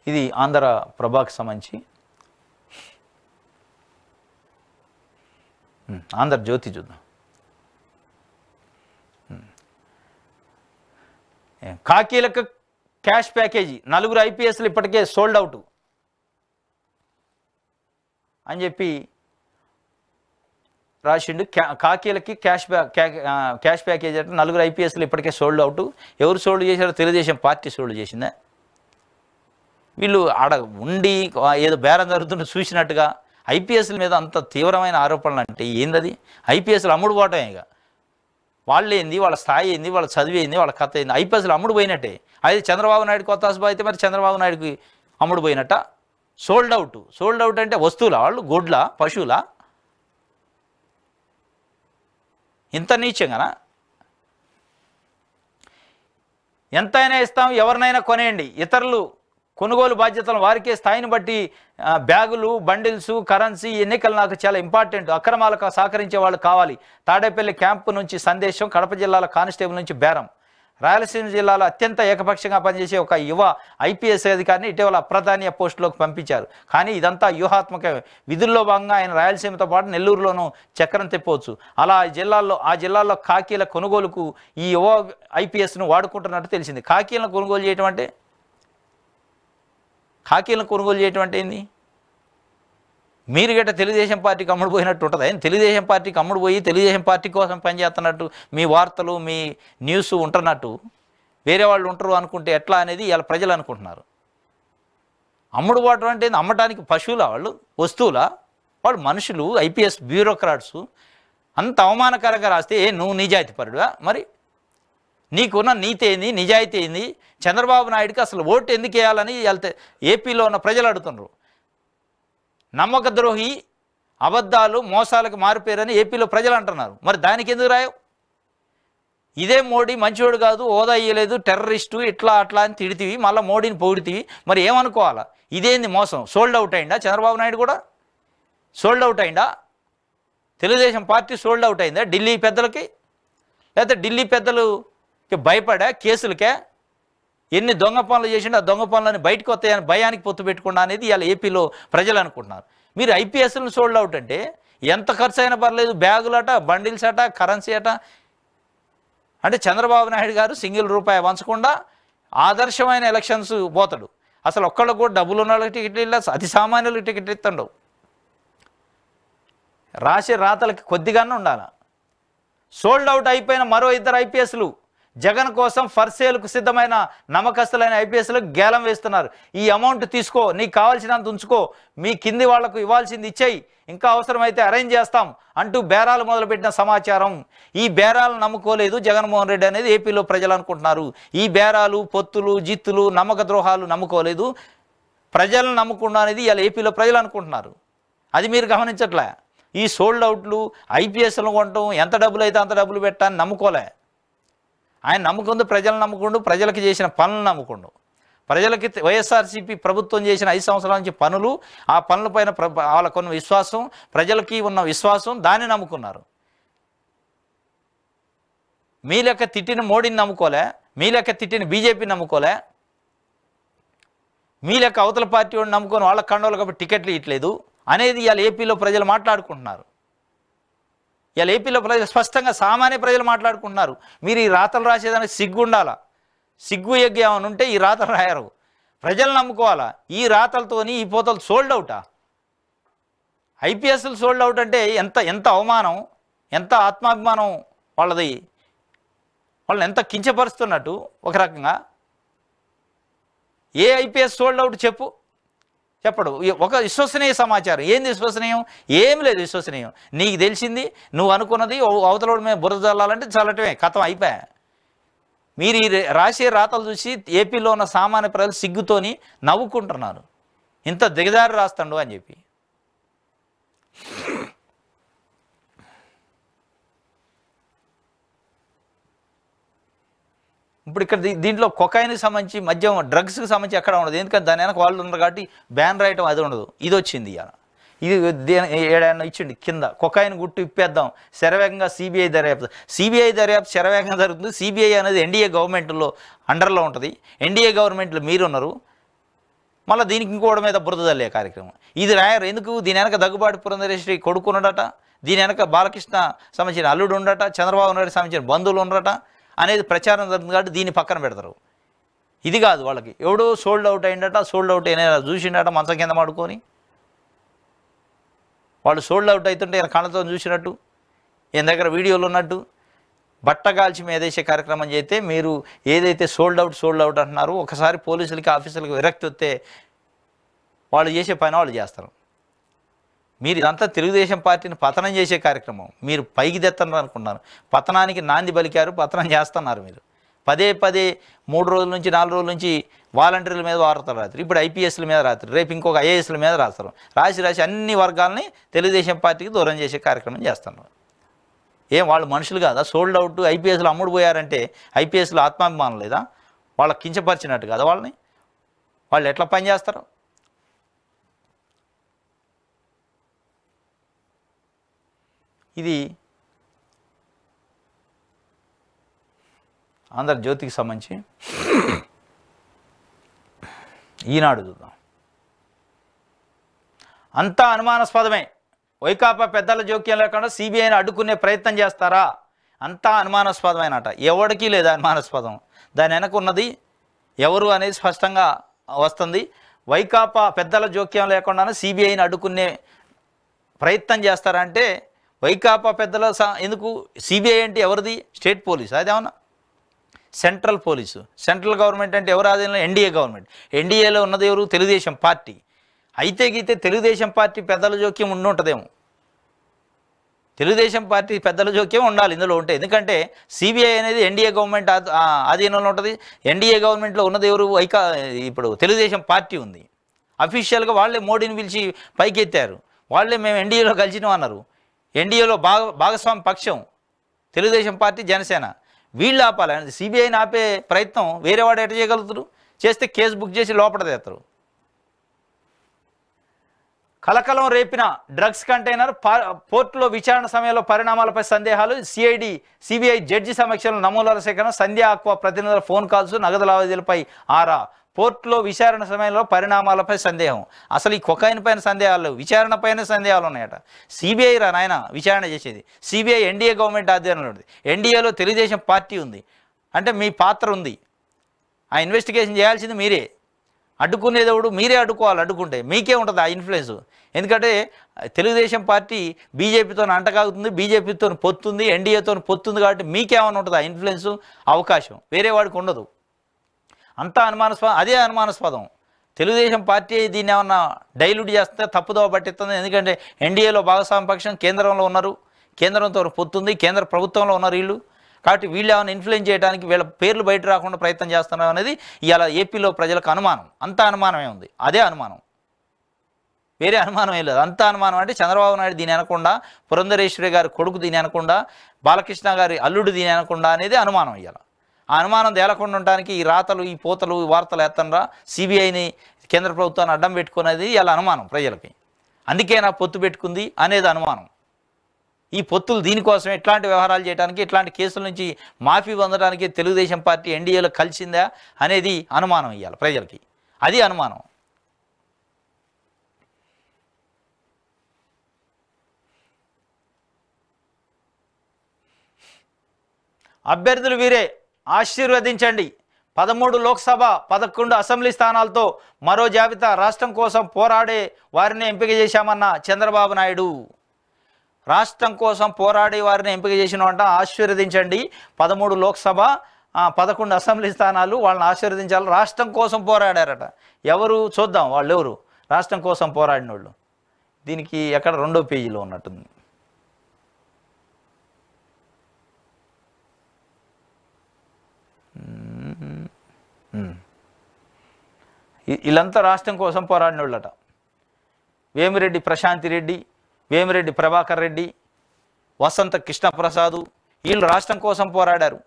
ఇది ఆంధ్ర ప్రభాకి సంబంధించి. ఆంధ్రజ్యోతి చూద్దాం. కాకీలకు క్యాష్ ప్యాకేజీ, 4 ఐపీఎస్లు ఇప్పటికే సోల్డ్ అవుట్ అని చెప్పి రాసిండు. కాకీలకి క్యాష్ ప్యాకేజీ అంటే 4 ఐపీఎస్లు ఇప్పటికే సోల్డ్ అవుట్. ఎవరు సోల్డ్ చేశారో తెలుగుదేశం పార్టీ సోల్డ్ చేసిందా? వీళ్ళు ఆడ ఉండి ఏదో బేరం జరుగుతుంటే చూసినట్టుగా ఐపీఎస్ల మీద అంత తీవ్రమైన ఆరోపణలు అంటే ఏందది? ఐపీఎస్లు అమ్ముడు పోవటమే. ఇక వాళ్ళు ఏంది, వాళ్ళ స్థాయి ఏంది, వాళ్ళ చదివి ఏంది, వాళ్ళ కథ ఏంది? ఐపీఎస్లు అమ్ముడు పోయినట్టే. అయితే చంద్రబాబు నాయుడు కొత్త ఆసుపత్రి అయితే మరి చంద్రబాబు నాయుడుకి అమ్ముడు పోయినట్ట. సోల్డ్ అవుట్ అంటే వస్తువులా? వాళ్ళు గొడ్ల, పశువులా? ఇంత నీచంగానా? ఎంతైనా ఇస్తాం, ఎవరినైనా కొనేయండి, ఇతరులు కొనుగోలు బాధ్యతలను వారికే, స్థాయిని బట్టి బ్యాగులు, బండిల్స్, కరెన్సీ, ఎన్నికలు నాకు చాలా ఇంపార్టెంట్, అక్రమాలకు సహకరించే వాళ్ళు కావాలి. తాడేపల్లి క్యాంపు నుంచి సందేశం, కడప జిల్లాల కానిస్టేబుల్ నుంచి బేరం. రాయలసీమ జిల్లాలో అత్యంత ఏకపక్షంగా పనిచేసే ఒక యువ ఐపీఎస్ అధికారిని ఇటీవల అప్రధాన్య పోస్టులోకి పంపించారు. కానీ ఇదంతా వ్యూహాత్మక. విధుల్లో భాగంగా ఆయన రాయలసీమతో పాటు నెల్లూరులోనూ చక్రం తిప్పవచ్చు. అలా ఆ జిల్లాల్లో ఖాకీల కొనుగోలుకు ఈ యువ ఐపీఎస్ను వాడుకుంటున్నట్టు తెలిసింది. ఖాకీలను కొనుగోలు చేయటం అంటే ఏంది? మీరు గట్ట తెలుగుదేశం పార్టీకి అమ్ముడు పోయినట్టు ఉంటుంది. ఆయన తెలుగుదేశం పార్టీకి అమ్ముడు పోయి తెలుగుదేశం పార్టీ కోసం పనిచేస్తున్నట్టు మీ వార్తలు, మీ న్యూస్ ఉంటున్నట్టు వేరే వాళ్ళు ఉంటారు అనుకుంటే ఎట్లా అనేది ఇలా ప్రజలు అనుకుంటున్నారు. అమ్ముడు పోవటం అంటే అమ్మటానికి పశువులా? వాళ్ళు వస్తువులా? వాళ్ళు మనుషులు, ఐపీఎస్ బ్యూరోక్రాట్స్. అంత అవమానకరంగా రాస్తే నువ్వు నిజాయితీ పరుడువా? మరి నీకున్న నీతి ఏంది, నిజాయితీ ఏంది? చంద్రబాబు నాయుడికి అసలు ఓటు ఎందుకు వేయాలని ఏపీలో ఉన్న ప్రజలు అడుగుతున్నారు. నమ్మక ద్రోహి, అబద్ధాలు, మోసాలకు మారిపోయారని ఏపీలో ప్రజలు అంటున్నారు. మరి దానికి ఎందుకు రాయవు? ఇదే మోడీ మంచివాడు కాదు, హోదా ఇయ్యలేదు, టెర్రరిస్టు, ఇట్లా అట్లా అని తిడితివి, మళ్ళీ మోడీని పొగిడితివి. మరి ఏమనుకోవాలా? ఇదేంది మోసం? సోల్డ్ అవుట్ అయిందా చంద్రబాబు నాయుడు కూడా? సోల్డ్ అవుట్ అయిందా? తెలుగుదేశం పార్టీ సోల్డ్ అవుట్ అయిందా ఢిల్లీ పెద్దలకి? లేకపోతే ఢిల్లీ పెద్దలుకి భయపడా కేసులకే? ఎన్ని దొంగ పనులు చేసిండో ఆ దొంగ పనులని బయటకు వస్తాయని భయానికి పొత్తు పెట్టుకున్నా అనేది ఇవాళ ఏపీలో ప్రజలు అనుకుంటున్నారు. మీరు ఐపీఎస్లను సోల్డ్ అవుట్ అంటే ఎంత ఖర్చు అయినా పర్లేదు, బ్యాగులట, బండిల్స్ అట, కరెన్సీ అట. అంటే చంద్రబాబు నాయుడు గారు సింగిల్ రూపాయి వంచకుండా ఆదర్శమైన ఎలక్షన్స్ పోతాడు. అసలు ఒక్కళ్ళకు కూడా డబ్బులు ఉన్న వాళ్ళకి టికెట్లు ఇల్ల, అతి సామాన్యులకు టికెట్లు ఇస్తుండవు. రాసే రాతలకి కొద్దిగానే ఉండాలి. సోల్డ్ అవుట్ అయిపోయిన మరో 2 ఐపీఎస్లు జగన్ కోసం ఫర్సేలుకు సిద్ధమైన నమ్మకస్తులైన ఐపీఎస్లకు గేలం వేస్తున్నారు. ఈ అమౌంట్ తీసుకో, నీకు కావాల్సినంత ఉంచుకో, మీ కింది వాళ్లకు ఇవ్వాల్సింది ఇచ్చేయి, ఇంకా అవసరమైతే అరేంజ్ చేస్తాం అంటూ బేరాలు మొదలుపెట్టిన సమాచారం. ఈ బేరాలు నమ్ముకోలేదు జగన్మోహన్ రెడ్డి అనేది ఏపీలో ప్రజలు అనుకుంటున్నారు. ఈ బేరాలు, పొత్తులు, జిత్తులు, నమ్మక ద్రోహాలు నమ్ముకోలేదు, ప్రజలను నమ్ముకున్నా అనేది ఇలా ఏపీలో ప్రజలు అనుకుంటున్నారు. అది మీరు గమనించట్లే. ఈ సోల్డ్ అవుట్లు, ఐపీఎస్లను కొనటం, ఎంత డబ్బులు అయితే అంత డబ్బులు పెట్టాలని నమ్ముకోలే. ఆయన నమ్ముకుందు ప్రజలను నమ్ముకుండు, ప్రజలకు చేసిన పనులను నమ్ముకుండు. ప్రజలకి వైఎస్ఆర్సీపీ ప్రభుత్వం చేసిన 5 సంవత్సరాల నుంచి పనులు, ఆ పనులపైన వాళ్ళకున్న విశ్వాసం, ప్రజలకి ఉన్న విశ్వాసం, దాన్ని నమ్ముకున్నారు. మీ లెక్క తిట్టిన మోడీని నమ్ముకోలే, మీ లెక్క తిట్టిన బీజేపీని నమ్ముకోలే, మీ లెక్క అవతల పార్టీ వాడిని నమ్ముకొని వాళ్ళ కండోలు కాబట్టి టికెట్లు ఇవ్వట్లేదు అనేది ఇవాళ ఏపీలో ప్రజలు మాట్లాడుకుంటున్నారు. ఇవాళ ఏపీలో ప్రజలు స్పష్టంగా సామాన్య ప్రజలు మాట్లాడుకుంటున్నారు. మీరు ఈ రాతలు రాసేదానికి సిగ్గు ఉండాలా? సిగ్గు ఎగ్గు ఏమైనా ఉంటే ఈ రాతలు రాయరు. ప్రజలు నమ్ముకోవాలా? ఈ రాతలతోని ఈ పోతలు సోల్డ్ అవుటా? ఐపీఎస్లు సోల్డ్ అవుట్ అంటే ఎంత అవమానం, ఎంత ఆత్మాభిమానం వాళ్ళది. వాళ్ళని ఎంత కించపరుస్తున్నట్టు ఒక రకంగా. ఏ ఐపీఎస్ సోల్డ్ అవుట్ చెప్పడు. ఒక విశ్వసనీయ సమాచారం. ఏంది విశ్వసనీయం? ఏం లేదు విశ్వసనీయం. నీకు తెలిసింది, నువ్వు అనుకున్నది అవతల మీద బురద చల్లాలంటే చల్లటమే, కథం అయిపోయా. మీరు ఈ రాసే రాతలు చూసి ఏపీలో ఉన్న సామాన్య ప్రజలు సిగ్గుతోని నవ్వుకుంటున్నారు. ఇంత దిగజారి రాస్తాడు అని చెప్పి. ఇప్పుడు ఇక్కడ దీంట్లో కొకైన్కి సంబంధించి, మద్యం, డ్రగ్స్కి సంబంధించి ఎక్కడ ఉండదు. ఎందుకంటే దాని వెనక వాళ్ళు ఉన్నారు కాబట్టి బ్యాన్ రాయటం అది ఉండదు. ఇది వచ్చింది ఇవాళ. ఇది ఏడైనా ఇచ్చిండి కింద కొకైన్ గుట్టు ఇప్పేద్దాం, శరవేగంగా సిబిఐ దర్యాప్తు. సిబిఐ దర్యాప్తు శరవేగంగా జరుగుతుంది. సిబిఐ అనేది ఎన్డీఏ గవర్నమెంట్లో అండర్లో ఉంటుంది. ఎన్డీఏ గవర్నమెంట్లో మీరున్నారు. మళ్ళీ దీనికి ఇంకోటి మీద బురద జల్లే కార్యక్రమం. ఇది రాయరు ఎందుకు? దీని వెనక దగ్గుబాటి పురంధరేశ్వరి కొడుకున్నాడట, దీని వెనక బాలకృష్ణ సంబంధించిన అల్లుడు ఉండట, చంద్రబాబు నాయుడు సంబంధించిన బంధువులు ఉండట అనేది ప్రచారం జరుగుతుంది కాబట్టి దీన్ని పక్కన పెడతారు. ఇది కాదు వాళ్ళకి. ఎవడో సోల్డ్ అవుట్ అయిందట, సోల్డ్ అవుట్ అయినా చూసిండట మంచం కింద పడుకొని. వాళ్ళు సోల్డ్ అవుట్ అవుతుంటే ఈయన కళ్ళతో చూసినట్టు, ఈయన దగ్గర వీడియోలు ఉన్నట్టు బట్టగాల్చి మేదేసే కార్యక్రమం చేస్తే మీరు ఏదైతే సోల్డ్ అవుట్ అంటున్నారో, ఒకసారి పోలీసులకి ఆఫీసులకు విరక్తి వస్తే వాళ్ళు చేసే పని వాళ్ళు చేస్తారు. మీరు ఇదంతా తెలుగుదేశం పార్టీని పతనం చేసే కార్యక్రమం. మీరు పైకి తెస్తున్నారు అనుకున్నారు. పతనానికి నాంది పలికారు, పతనం చేస్తున్నారు. మీరు పదే 3 రోజుల నుంచి 4 రోజుల నుంచి వాలంటీర్ల మీద వార్తలు రాత్రి, ఇప్పుడు ఐపీఎస్ల మీద రాత్రి, రేపు ఇంకొక ఐఏఎస్ల మీద రాస్తారు. రాసి అన్ని వర్గాలని తెలుగుదేశం పార్టీకి దూరం చేసే కార్యక్రమం చేస్తున్నారు. ఏం వాళ్ళు మనుషులు కాదా? సోల్డ్ అవుట్ ఐపీఎస్లో అమ్ముడు పోయారంటే ఐపీఎస్లో ఆత్మాభిమానం లేదా? వాళ్ళకి కించపరిచినట్టు కదా వాళ్ళని? వాళ్ళు ఎట్లా పనిచేస్తారు? ఇది ఆంధ్రజ్యోతికి సంబంధించి ఈనాడు చూద్దాం. అంతా అనుమానాస్పదమే, వైకాపా పెద్దల జోక్యం లేకుండా సిబిఐని అడ్డుకునే ప్రయత్నం చేస్తారా? అంతా అనుమానాస్పదమేనట. ఎవడికి లేదా అనుమానాస్పదం, దాని వెనక ఉన్నది ఎవరు అనేది స్పష్టంగా వస్తుంది. వైకాపా పెద్దల జోక్యం లేకుండా సిబిఐని అడ్డుకునే ప్రయత్నం చేస్తారంటే వైకాపా పెద్దల ఎందుకు? సిబిఐ అంటే ఎవరిది? State police. అదేమన్నా సెంట్రల్ పోలీసు. సెంట్రల్ గవర్నమెంట్ అంటే ఎవరు? ఆధీనంలో ఎన్డీఏ గవర్నమెంట్. ఎన్డీఏలో ఉన్నది ఎవరు? తెలుగుదేశం పార్టీ. అయితే గీతే తెలుగుదేశం పార్టీ పెద్దల జోక్యం ఉంటుందేమో. తెలుగుదేశం పార్టీ పెద్దల జోక్యం ఉండాలి ఇందులో ఉంటే. ఎందుకంటే సిబిఐ అనేది ఎన్డీఏ గవర్నమెంట్ ఆధీనంలో ఉంటుంది. ఎన్డీఏ గవర్నమెంట్లో ఉన్నది ఎవరు? ఇప్పుడు తెలుగుదేశం పార్టీ ఉంది. అఫీషియల్గా వాళ్ళే మోడీని పిలిచి పైకెత్తారు. వాళ్ళే మేము ఎన్డీఏలో కలిసినాం అన్నారు. ఎన్డీఏలో భాగస్వామి పక్షం తెలుగుదేశం పార్టీ, జనసేన. వీళ్ళు ఆపాలి. సిబిఐని ఆపే ప్రయత్నం వేరే వాడు ఎట్లా చేయగలుగుతారు? చేస్తే కేసు బుక్ చేసి లోపల తెస్తారు. కలకలం రేపిన డ్రగ్స్ కంటైనర్ పోర్టులో విచారణ సమయంలో పరిణామాలపై సందేహాలు. సిబిఐ జడ్జి సమక్షంలో నమూనాల సేకరణ. సంధ్యా ఆక్వా ప్రతినిధుల ఫోన్ కాల్స్, నగదు లావాదేవీలపై ఆరా. పోర్టులో విచారణ సమయంలో పరిణామాలపై సందేహం. అసలు ఈ కొకైన్ పైన సందేహాలు, విచారణ పైన సందేహాలు ఉన్నాయట. సిబిఐ రా నాయన విచారణ చేసేది. సిబిఐ ఎన్డీఏ గవర్నమెంట్ ఆధ్వర్యంలో ఉంది. ఎన్డీఏలో తెలుగుదేశం పార్టీ ఉంది. అంటే మీ పాత్ర ఉంది. ఆ ఇన్వెస్టిగేషన్ చేయాల్సింది మీరే. అడ్డుకునేదవుడు మీరే అడ్డుకోవాలి. అడ్డుకుంటే మీకే ఉంటుంది ఆ ఇన్ఫ్లుయెన్స్. ఎందుకంటే తెలుగుదేశం పార్టీ బీజేపీతో అంటకాగుతుంది, బీజేపీతో పొత్తుంది, ఎన్డీఏతో పొత్తుంది. కాబట్టి మీకేమైనా ఉంటుంది ఆ ఇన్ఫ్లుయెన్స్, అవకాశం. వేరే వాడికి ఉండదు. అంతా అనుమానాస్పదం. అదే అనుమానాస్పదం. తెలుగుదేశం పార్టీ దీన్ని ఏమన్నా డైల్యూట్ చేస్తే తప్పుదోవ పట్టిస్తుంది. ఎందుకంటే ఎన్డీఏలో భాగస్వామ్య పక్షం కేంద్రంలో ఉన్నారు, కేంద్రంతో పొత్తుంది, కేంద్ర ప్రభుత్వంలో ఉన్నారు వీళ్ళు. కాబట్టి వీళ్ళు ఏమైనా ఇన్ఫ్లుయెన్స్ చేయడానికి వీళ్ళ పేర్లు బయట రాకుండా ప్రయత్నం చేస్తున్నారు అనేది ఇవాళ ఏపీలో ప్రజలకు అనుమానం. అంత అనుమానమే ఉంది. అదే అనుమానం, వేరే అనుమానం ఏం లేదు. అంత అనుమానం అంటే చంద్రబాబు నాయుడు దీని అనకుండా, పురంధరేశ్వరి గారి కొడుకు దీని అనకుండా, బాలకృష్ణ గారి అల్లుడు దీని అనకుండా అనేది అనుమానం. ఇవాళ ఆ అనుమానం తేలకుండా ఉండడానికి ఈ రాతలు, ఈ పోతలు, ఈ వార్తలు ఎత్తనరా సిబిఐని కేంద్ర ప్రభుత్వాన్ని అడ్డం పెట్టుకునేది ఇలా అనుమానం ప్రజలకి. అందుకే నా పొత్తు పెట్టుకుంది అనేది అనుమానం. ఈ పొత్తులు దీనికోసం ఎట్లాంటి వ్యవహారాలు చేయడానికి, ఇట్లాంటి కేసుల నుంచి మాఫీ పొందడానికి తెలుగుదేశం పార్టీ ఎన్డీఏలో కలిసిందా అనేది అనుమానం ఇవ్వాలి ప్రజలకి. అది అనుమానం. అభ్యర్థులు వీరే, ఆశీర్వదించండి. 13 లోక్సభ, 11 అసెంబ్లీ స్థానాలతో మరో జాబితా. రాష్ట్రం కోసం పోరాడే వారిని ఎంపిక చేశామన్న చంద్రబాబు నాయుడు. రాష్ట్రం కోసం పోరాడే వారిని ఎంపిక చేసినవంట. ఆశీర్వదించండి. 13 లోక్సభ, 11 అసెంబ్లీ స్థానాలు, వాళ్ళని ఆశీర్వదించాలి. రాష్ట్రం కోసం పోరాడారట. ఎవరు చూద్దాం, వాళ్ళు ఎవరు రాష్ట్రం కోసం పోరాడిన వాళ్ళు? దీనికి ఎక్కడ 2వ పేజీలో ఉన్నట్టుంది. వీళ్ళంతా రాష్ట్రం కోసం పోరాడిన వాళ్ళట. వేమిరెడ్డి ప్రశాంతి రెడ్డి, వేమిరెడ్డి ప్రభాకర్ రెడ్డి, వసంత కృష్ణప్రసాద్, వీళ్ళు రాష్ట్రం కోసం పోరాడారు.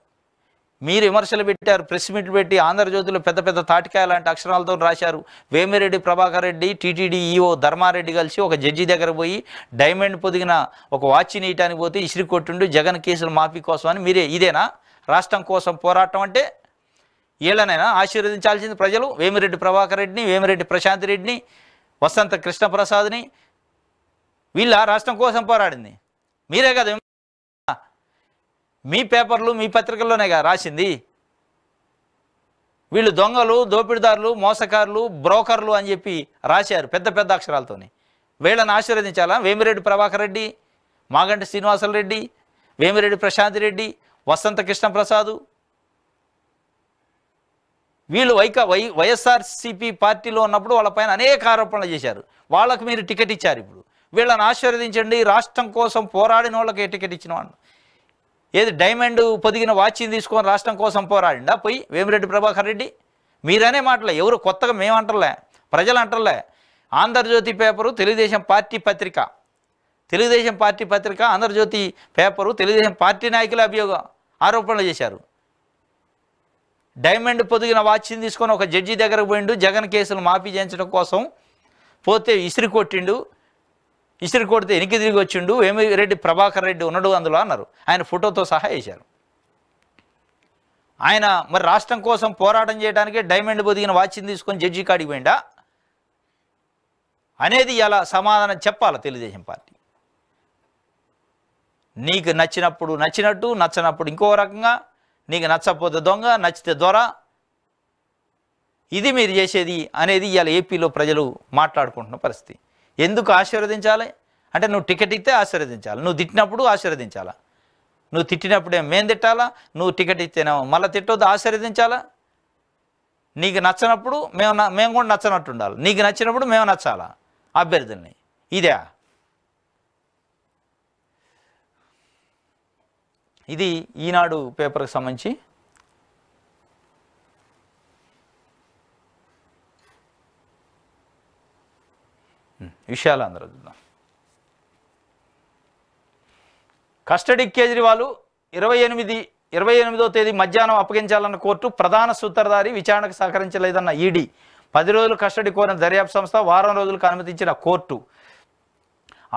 మీరు విమర్శలు పెట్టారు, ప్రెస్ మీట్లు పెట్టి ఆంధ్రజ్యోతిలో పెద్ద పెద్ద తాటికాయ లాంటి అక్షరాలతో రాశారు. వేమిరెడ్డి ప్రభాకర్ రెడ్డి, టీటీడీ ఈఓ ధర్మారెడ్డి కలిసి ఒక జడ్జి దగ్గర పోయి డైమండ్ పొదిగిన ఒక వాచ్ నీయటానికి పోతే ఇసిరి కొట్టిండు జగన్ కేసులు మాఫీ కోసం అని. మీరే ఇదేనా రాష్ట్రం కోసం పోరాటం అంటే? వీళ్ళనైనా ఆశీర్వదించాల్సింది ప్రజలు? వేమిరెడ్డి ప్రభాకర్ రెడ్డిని, వేమిరెడ్డి ప్రశాంత్ రెడ్డిని, వసంత కృష్ణప్రసాద్ని. వీళ్ళ రాష్ట్రం కోసం పోరాడింది? మీరే కదా, మీ పేపర్లు, మీ పత్రికల్లోనే కదా రాసింది. వీళ్ళు దొంగలు, దోపిడిదారులు, మోసకారులు, బ్రోకర్లు అని చెప్పి రాశారు పెద్ద పెద్ద అక్షరాలతోని. వీళ్ళని ఆశీర్వదించాలా? వేమిరెడ్డి ప్రభాకర్ రెడ్డి, మాగంటి శ్రీనివాసులు రెడ్డి, వేమిరెడ్డి ప్రశాంత్ రెడ్డి, వసంత కృష్ణప్రసాద్, వీళ్ళు వైఎస్ఆర్సీపీ పార్టీలో ఉన్నప్పుడు వాళ్ళపైన అనేక ఆరోపణలు చేశారు. వాళ్ళకు మీరు టికెట్ ఇచ్చారు. ఇప్పుడు వీళ్ళని ఆశీర్వదించండి. రాష్ట్రం కోసం పోరాడిన వాళ్ళకి టికెట్ ఇచ్చిన వాళ్ళు. ఏది డైమండ్ పొదిగిన వాచ్ని తీసుకొని రాష్ట్రం కోసం పోరాడిండా పోయి వేమిరెడ్డి ప్రభాకర్ రెడ్డి? మీరనే మాటలే, ఎవరు కొత్తగా మేమంటలే, ప్రజలు అంటలే. ఆంధ్రజ్యోతి పేపరు తెలుగుదేశం పార్టీ పత్రిక తెలుగుదేశం పార్టీ పత్రిక, ఆంధ్రజ్యోతి పేపరు తెలుగుదేశం పార్టీ నాయకుల ఆరోపణలు చేశారు. డైమండ్ పొదిగిన వాచ్ని తీసుకొని ఒక జడ్జి దగ్గరకు పోయిండు, జగన్ కేసులు మాఫీ చేయించడం కోసం పోతే ఇసిరి కొట్టిండు, ఇసిరి కొడితే వెనక్కి తిరిగి వచ్చిండు, వేమిరెడ్డి ప్రభాకర్ రెడ్డి ఉన్నాడు అందులో అన్నారు. ఆయన ఫోటోతో సహా వేశారు. ఆయన మరి రాష్ట్రం కోసం పోరాటం చేయడానికి డైమండ్ పొదిగిన వాచ్ని తీసుకొని జడ్జి కాడికి పోయిండా అనేది ఇలా సమాధానం చెప్పాలి తెలుగుదేశం పార్టీ. నీకు నచ్చినప్పుడు నచ్చినట్టు, నచ్చనప్పుడు ఇంకో రకంగా, నీకు నచ్చకపోతే దొంగ, నచ్చితే దొర, ఇది మీరు చేసేది అనేది ఇవాళ ఏపీలో ప్రజలు మాట్లాడుకుంటున్న పరిస్థితి. ఎందుకు ఆశీర్వదించాలి అంటే నువ్వు టికెట్ ఇస్తే ఆశీర్వదించాలి, నువ్వు తిట్టినప్పుడు ఆశీర్వదించాలా, నువ్వు తిట్టినప్పుడే మేము తిట్టాలా, నువ్వు టికెట్ ఇస్తేనేమో మళ్ళీ తిట్టొద్దు ఆశీర్వదించాలా. నీకు నచ్చినప్పుడు మేము కూడా నచ్చనట్టు ఉండాలి, నీకు నచ్చినప్పుడు మేము నచ్చాలా అభ్యర్థుల్ని. ఇదే ఇది ఈనాడు పేపర్కి సంబంధించి విషయాలు అందరూ చూద్దాం. కస్టడీ కేజ్రీవాల్ 28వ తేదీ మధ్యాహ్నం అప్పగించాలన్న కోర్టు, ప్రధాన సూత్రధారి విచారణకు సహకరించలేదన్న ఈడీ, 10 రోజులు కస్టడీ కోరిన దర్యాప్తు సంస్థ, వారం రోజులకు అనుమతించిన కోర్టు.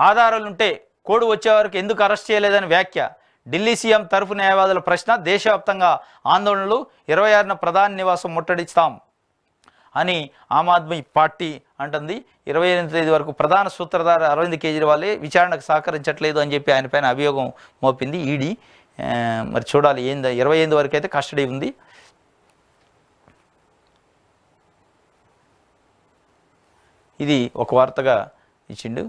ఆధారాలుంటే కోడ్ వచ్చే వరకు ఎందుకు అరెస్ట్ చేయలేదని వ్యాఖ్య. ఢిల్లీ సీఎం తరఫు న్యాయవాదుల ప్రశ్న. దేశవ్యాప్తంగా ఆందోళనలు. 26న ప్రధాని నివాసం ముట్టడిస్తాం అని ఆమ్ ఆద్మీ పార్టీ అంటుంది. 28వ తేదీ వరకు ప్రధాన సూత్రధారి అరవింద్ కేజ్రీవాలే విచారణకు సహకరించట్లేదు అని చెప్పి ఆయన పైన అభియోగం మోపింది ఈడీ. మరి చూడాలి 28 వరకు అయితే కస్టడీ ఉంది. ఇది ఒక వార్తగా ఇచ్చిండు.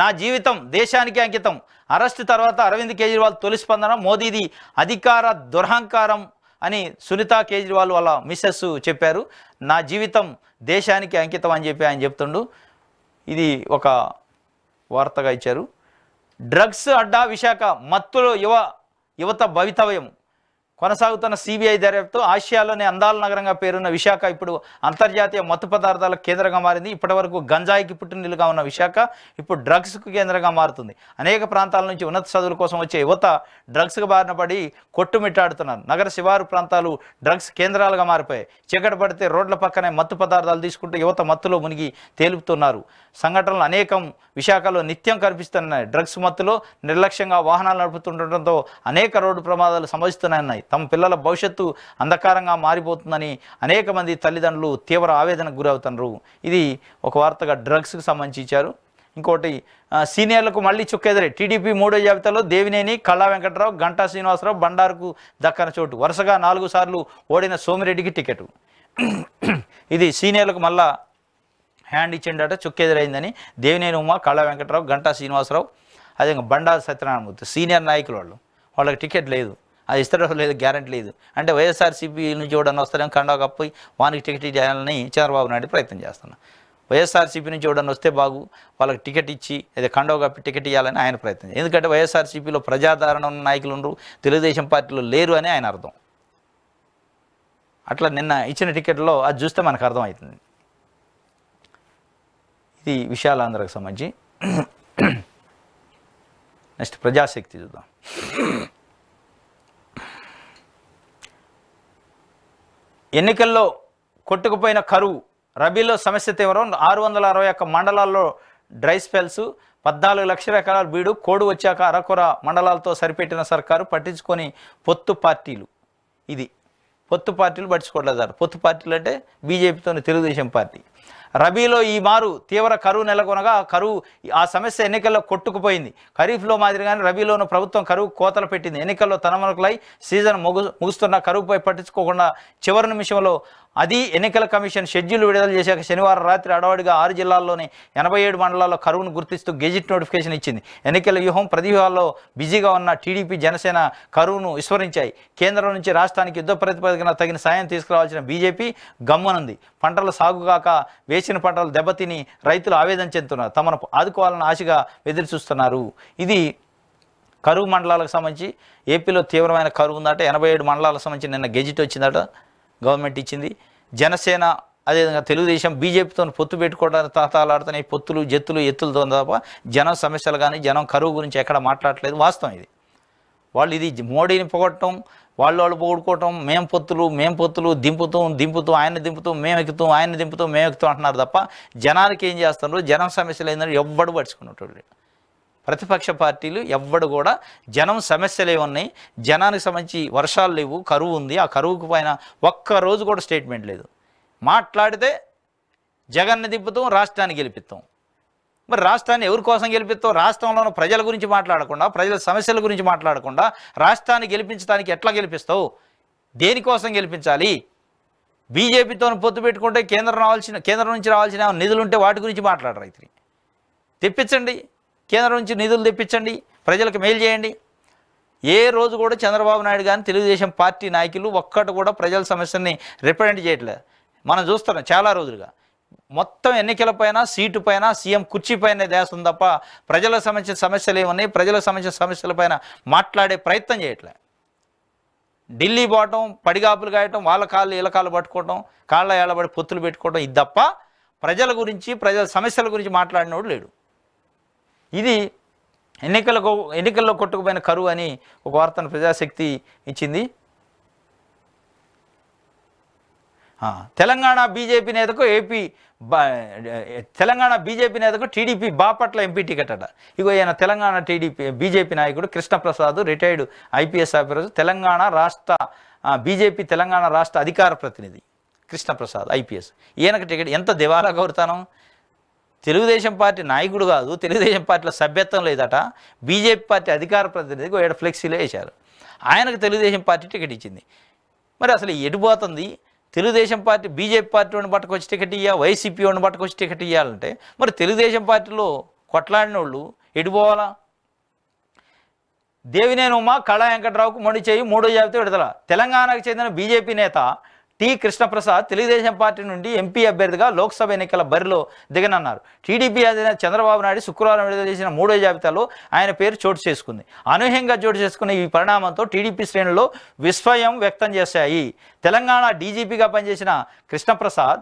నా జీవితం దేశానికి అంకితం. అరెస్టు తర్వాత అరవింద్ కేజ్రీవాల్ తొలి స్పందన. మోదీది అధికార దురహంకారం అని సునీత కేజ్రీవాల్ వాళ్ళ మిస్సెస్ చెప్పారు. నా జీవితం దేశానికి అంకితం అని చెప్పి ఆయన చెప్తుండు. ఇది ఒక వార్తగా ఇచ్చారు. డ్రగ్స్ అడ్డా విశాఖ, మత్తులో యువత భవితవ్యం. కొనసాగుతున్న సిబిఐ దర్యాప్తు. ఆసియాలోనే అందాల నగరంగా పేరున్న విశాఖ ఇప్పుడు అంతర్జాతీయ మత్తు పదార్థాల కేంద్రంగా మారింది. ఇప్పటివరకు గంజాయికి పుట్టినీలుగా ఉన్న విశాఖ ఇప్పుడు డ్రగ్స్కు కేంద్రంగా మారుతుంది. అనేక ప్రాంతాల నుంచి ఉన్నత చదువుల కోసం వచ్చే యువత డ్రగ్స్కు బారిన పడి కొట్టుమిట్టాడుతున్నారు. నగర శివారు ప్రాంతాలు డ్రగ్స్ కేంద్రాలుగా మారిపోయాయి. చీకటి పడితే రోడ్ల పక్కనే మత్తు పదార్థాలు తీసుకుంటూ యువత మత్తులో మునిగి తేలుపుతున్నారు. సంఘటనలు అనేకం విశాఖలో నిత్యం కనిపిస్తున్నాయి. డ్రగ్స్ మత్తులో నిర్లక్ష్యంగా వాహనాలు నడుపుతుండటంతో అనేక రోడ్డు ప్రమాదాలు సంభవిస్తున్నాయి. తమ పిల్లల భవిష్యత్తు అంధకారంగా మారిపోతుందని అనేక మంది తల్లిదండ్రులు తీవ్ర ఆవేదనకు గురవుతున్నారు. ఇది ఒక వార్తగా డ్రగ్స్కి సంబంధించి ఇచ్చారు. ఇంకోటి సీనియర్లకు మళ్ళీ చుక్కెదిరే. టీడీపీ 3వ జాబితాలో దేవినేని, కళా వెంకట్రావు, గంటా శ్రీనివాసరావు, బండారుకు దక్కన చోటు. వరుసగా 4 సార్లు ఓడిన సోమిరెడ్డికి టికెట్. ఇది సీనియర్లకు మళ్ళా హ్యాండ్ ఇచ్చిండట, చుక్కెదురైందని. దేవినేని ఉమా, కళా వెంకట్రావు, గంటా శ్రీనివాసరావు, అదే బండారు సత్యనారాయణమూర్తి సీనియర్ నాయకులు వాళ్ళకి టికెట్ లేదు. అది ఇస్తారో లేదు గ్యారెంటీ లేదు. అంటే వైఎస్ఆర్సీపీ నుంచి ఎవడన్నా వస్తారేమో కండా కప్పి వానికి టికెట్ ఇవ్వాలని చంద్రబాబు నాయుడు ప్రయత్నం చేస్తున్నా. వైఎస్ఆర్సీపీ నుంచి ఎవడన్నా వస్తే బాగు, వాళ్ళకి టికెట్ ఇచ్చి అదే కండవ కప్పి టికెట్ ఇవ్వాలని ఆయన ప్రయత్నం. ఎందుకంటే వైఎస్ఆర్సీపీలో ప్రజాదరణ ఉన్న నాయకులు ఉండరు, తెలుగుదేశం పార్టీలో లేరు అని ఆయన అర్థం. అట్లా నిన్న ఇచ్చిన టికెట్లో అది చూస్తే మనకు అర్థమవుతుంది. ఇది విషయాలు ఆంధ్రకు సంబంధించి. నెక్స్ట్ ప్రజాశక్తి చూద్దాం. ఎన్నికల్లో కొట్టుకుపోయిన కరువు, రబీలో సమస్య తీవ్రం. 661 మండలాల్లో డ్రై స్పెల్స్. 14 లక్షల ఎకరాల బీడు. కోడు వచ్చాక అరకొర మండలాలతో సరిపెట్టిన సర్కారు పట్టించుకొని పొత్తు పార్టీలు. ఇది పొత్తు పార్టీలు పట్టించుకోవట్లేదు. పొత్తు పార్టీలు అంటే బీజేపీతోని తెలుగుదేశం పార్టీ. రబీలో ఈ మారు తీవ్ర కరువు నెలకొనగా ఆ సమస్య ఎన్నికల్లో కొట్టుకుపోయింది. ఖరీఫ్లో మాదిరిగానే రబీలోనూ ప్రభుత్వం కరువు కోతలు పెట్టింది. ఎన్నికల్లో తనమలకులై సీజన్ ముగుస్తున్న కరువుపై పట్టించుకోకుండా చివరి నిమిషంలో అది ఎన్నికల కమిషన్ షెడ్యూల్ విడుదల చేశాక శనివారం రాత్రి అడవాడిగా 6 జిల్లాల్లోని 87 మండలాల్లో కరువును గుర్తిస్తూ గెజిట్ నోటిఫికేషన్ ఇచ్చింది. ఎన్నికల వ్యూహం ప్రతివ్యూహాల్లో బిజీగా ఉన్న టీడీపీ, జనసేన కరువును విస్మరించాయి. కేంద్రం నుంచి రాష్ట్రానికి యుద్ధ ప్రతిపాదన తగిన సాయం తీసుకురావాల్సిన బీజేపీ గమ్మునుంది. పంటల సాగు కాక వేసిన పంటలు దెబ్బతిని రైతులు ఆవేదన చెందుతున్నారు. తమను ఆదుకోవాలని ఆశగా ఎదురు చూస్తున్నారు. ఇది కరువు మండలాలకు సంబంధించి. ఏపీలో తీవ్రమైన కరువు ఉందట. 87 మండలాలకు సంబంధించి నిన్న గెజిట్ వచ్చిందట, గవర్నమెంట్ ఇచ్చింది. జనసేన అదేవిధంగా తెలుగుదేశం బీజేపీతో పొత్తు పెట్టుకోవడానికి తాతాలాడుతున్నాయి, పొత్తులు జెత్తులు ఎత్తులతో తప్ప జనం సమస్యలు కానీ జనం కరువు గురించి ఎక్కడ మాట్లాడట్లేదు. వాస్తవం ఇది. వాళ్ళు ఇది మోడీని పొగట్టడం, వాళ్ళు పొగుడుకోవటం, మేము పొత్తులు దింపుతూ ఆయన దింపుతూ మేము ఎక్కుతాం, ఆయన దింపుతూ మేము ఎక్కుతాం అంటున్నారు తప్ప జనానికి ఏం చేస్తున్నారు, జనం సమస్యలు ఏంటంటే ఎవ్వడు పడుచుకున్నట్టు. ప్రతిపక్ష పార్టీలు ఎవ్వడు కూడా జనం సమస్యలు ఏమున్నాయి, జనానికి సంబంధించి వర్షాలు లేవు, కరువు ఉంది, ఆ కరువుకు పైన ఒక్కరోజు కూడా స్టేట్మెంట్ లేదు. మాట్లాడితే జగన్ని దింపుతాం, రాష్ట్రాన్ని గెలిపిస్తాం. మరి రాష్ట్రాన్ని ఎవరి కోసం గెలిపిస్తావు? రాష్ట్రంలో ఉన్న ప్రజల గురించి మాట్లాడకుండా, ప్రజల సమస్యల గురించి మాట్లాడకుండా రాష్ట్రాన్ని గెలిపించడానికి ఎట్లా గెలిపిస్తావు? దేనికోసం గెలిపించాలి? బీజేపీతో పొత్తు పెట్టుకుంటే కేంద్రం నుంచి రావాల్సిన నిధులు ఉంటే వాటి గురించి మాట్లాడరు. అయితే తెప్పించండి, కేంద్రం నుంచి నిధులు తెప్పించండి, ప్రజలకు మేలు చేయండి. ఏ రోజు కూడా చంద్రబాబు నాయుడు కానీ తెలుగుదేశం పార్టీ నాయకులు ఒక్కటి కూడా ప్రజల సమస్యని రిప్రజెంట్ చేయట్లేదు. మనం చూస్తున్నాం చాలా రోజులుగా. మొత్తం ఎన్నికలపైన, సీటు పైన, సీఎం కుర్చీ పైన దేశం తప్ప ప్రజలకు సంబంధించిన సమస్యలు ఏమన్నాయి, ప్రజలకు సంబంధించిన సమస్యలపైన మాట్లాడే ప్రయత్నం చేయట్లే. ఢిల్లీ పోవటం, పడిగాపులు కాయటం, వాళ్ళ కాళ్ళు వీళ్ళ కాళ్ళు పట్టుకోవటం, కాళ్ళ ఏళ్ళబడి పొత్తులు పెట్టుకోవటం, ఇది తప్ప ప్రజల గురించి ప్రజల సమస్యల గురించి మాట్లాడినోడు లేడు. ఇది ఎన్నికల్లో కొట్టుకుపోయిన కరువు అని ఒక వార్తను ప్రజాశక్తి ఇచ్చింది. తెలంగాణ బీజేపీ నేతకు టీడీపీ బాపట్ల ఎంపీ టికెట్ అట. ఇగో ఈయన తెలంగాణ బీజేపీ నాయకుడు Krishnaprasad, retired IPS officer, BJP Telangana రాష్ట్ర అధికార ప్రతినిధి కృష్ణప్రసాద్ ఐపీఎస్. ఈయనకు టికెట్. ఎంత దివాలా గౌరతానం! తెలుగుదేశం పార్టీ నాయకుడు కాదు, తెలుగుదేశం పార్టీలో సభ్యత్వం లేదట, బీజేపీ పార్టీ అధికార ప్రతినిధికి ఏడు ఫ్లెక్సీలో వేశారు. ఆయనకు తెలుగుదేశం పార్టీ టికెట్ ఇచ్చింది. మరి అసలు ఎడిపోతుంది? తెలుగుదేశం పార్టీ బీజేపీ పార్టీ వాడిని పట్టుకొచ్చి టికెట్ ఇవ్వాలి, వైసీపీ వాడిని పట్టుకొచ్చి టికెట్ ఇవ్వాలంటే మరి తెలుగుదేశం పార్టీలో కొట్లాడిన వాళ్ళు ఎడిపోవాలా? దేవినేని ఉమా, కళా వెంకట్రావుకు మొండి చేయి, 3వ జాబితా విడుదల. తెలంగాణకు చెందిన బీజేపీ నేత టి కృష్ణప్రసాద్ తెలుగుదేశం పార్టీ నుండి ఎంపీ అభ్యర్థిగా లోక్సభ ఎన్నికల బరిలో దిగనన్నారు. టీడీపీ అధినేత చంద్రబాబు నాయుడు శుక్రవారం విడుదల చేసిన 3వ జాబితాలో ఆయన పేరు చోటు చేసుకుంది. అనూహ్యంగా చోటు చేసుకున్న ఈ పరిణామంతో టీడీపీ శ్రేణుల్లో విస్మయం వ్యక్తం చేశాయి. తెలంగాణ డీజీపీగా పనిచేసిన కృష్ణప్రసాద్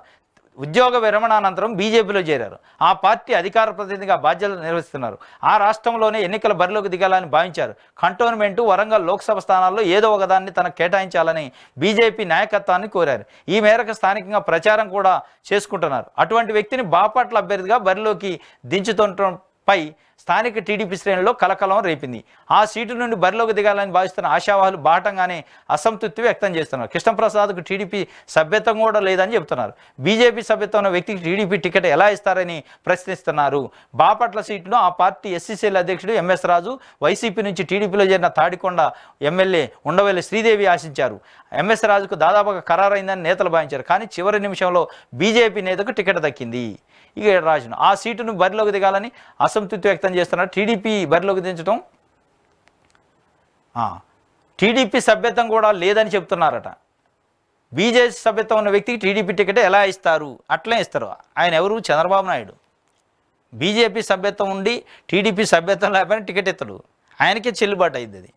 ఉద్యోగ విరమణ అనంతరం బీజేపీలో చేరారు. ఆ పార్టీ అధికార ప్రతినిధిగా బాధ్యతలు నిర్వహిస్తున్నారు. ఆ రాష్ట్రంలోనే ఎన్నికల బరిలోకి దిగాలని భావించారు. కంటోన్మెంటు, వరంగల్ లోక్సభ స్థానాల్లో ఏదో ఒకదాన్ని తనకు కేటాయించాలని బీజేపీ నాయకత్వాన్ని కోరారు. ఈ మేరకు స్థానికంగా ప్రచారం కూడా చేసుకుంటున్నారు. అటువంటి వ్యక్తిని బాపట్ల అభ్యర్థిగా బరిలోకి దించుతుండటంపై స్థానిక టీడీపీ శ్రేణుల్లో కలకలం రేపింది. ఆ సీటు నుండి బరిలోకి దిగాలని భావిస్తున్న ఆశావాహులు బాటంగానే అసంతృప్తి వ్యక్తం చేస్తున్నారు. కృష్ణప్రసాద్కు టీడీపీ సభ్యత్వం కూడా లేదని చెబుతున్నారు. బీజేపీ సభ్యత్వం ఉన్న వ్యక్తికి టీడీపీ టికెట్ ఎలా ఇస్తారని ప్రశ్నిస్తున్నారు. బాపట్ల సీటును ఆ పార్టీ ఎస్సీసీఎల్ అధ్యక్షుడు ఎంఎస్ రాజు, వైసీపీ నుంచి టీడీపీలో చేరిన తాడికొండ ఎమ్మెల్యే ఉండవల్లి శ్రీదేవి ఆశించారు. ఎంఎస్ రాజుకు దాదాపుగా ఖరారైందని నేతలు భావించారు. కానీ చివరి నిమిషంలో బీజేపీ నేతకు టికెట్ దక్కింది. ఇక రాజును ఆ సీటును బరిలోకి దిగాలని అసంతృప్తి వ్యక్తం చేస్తున్నారు. టీడీపీ బరిలోకి దించడం, టీడీపీ సభ్యత్వం కూడా లేదని చెప్తున్నారట. బీజేపీ సభ్యత్వం ఉన్న వ్యక్తికి టీడీపీ టికెట్ ఎలా ఇస్తారు? అట్లే ఇస్తారు. ఆయన ఎవరు? చంద్రబాబు నాయుడు. బీజేపీ సభ్యత్వం ఉండి టీడీపీ సభ్యత్వం లేకపోయినా టికెట్ ఇస్తాడు. ఆయనకే చెల్లుబాటు అయింది. అది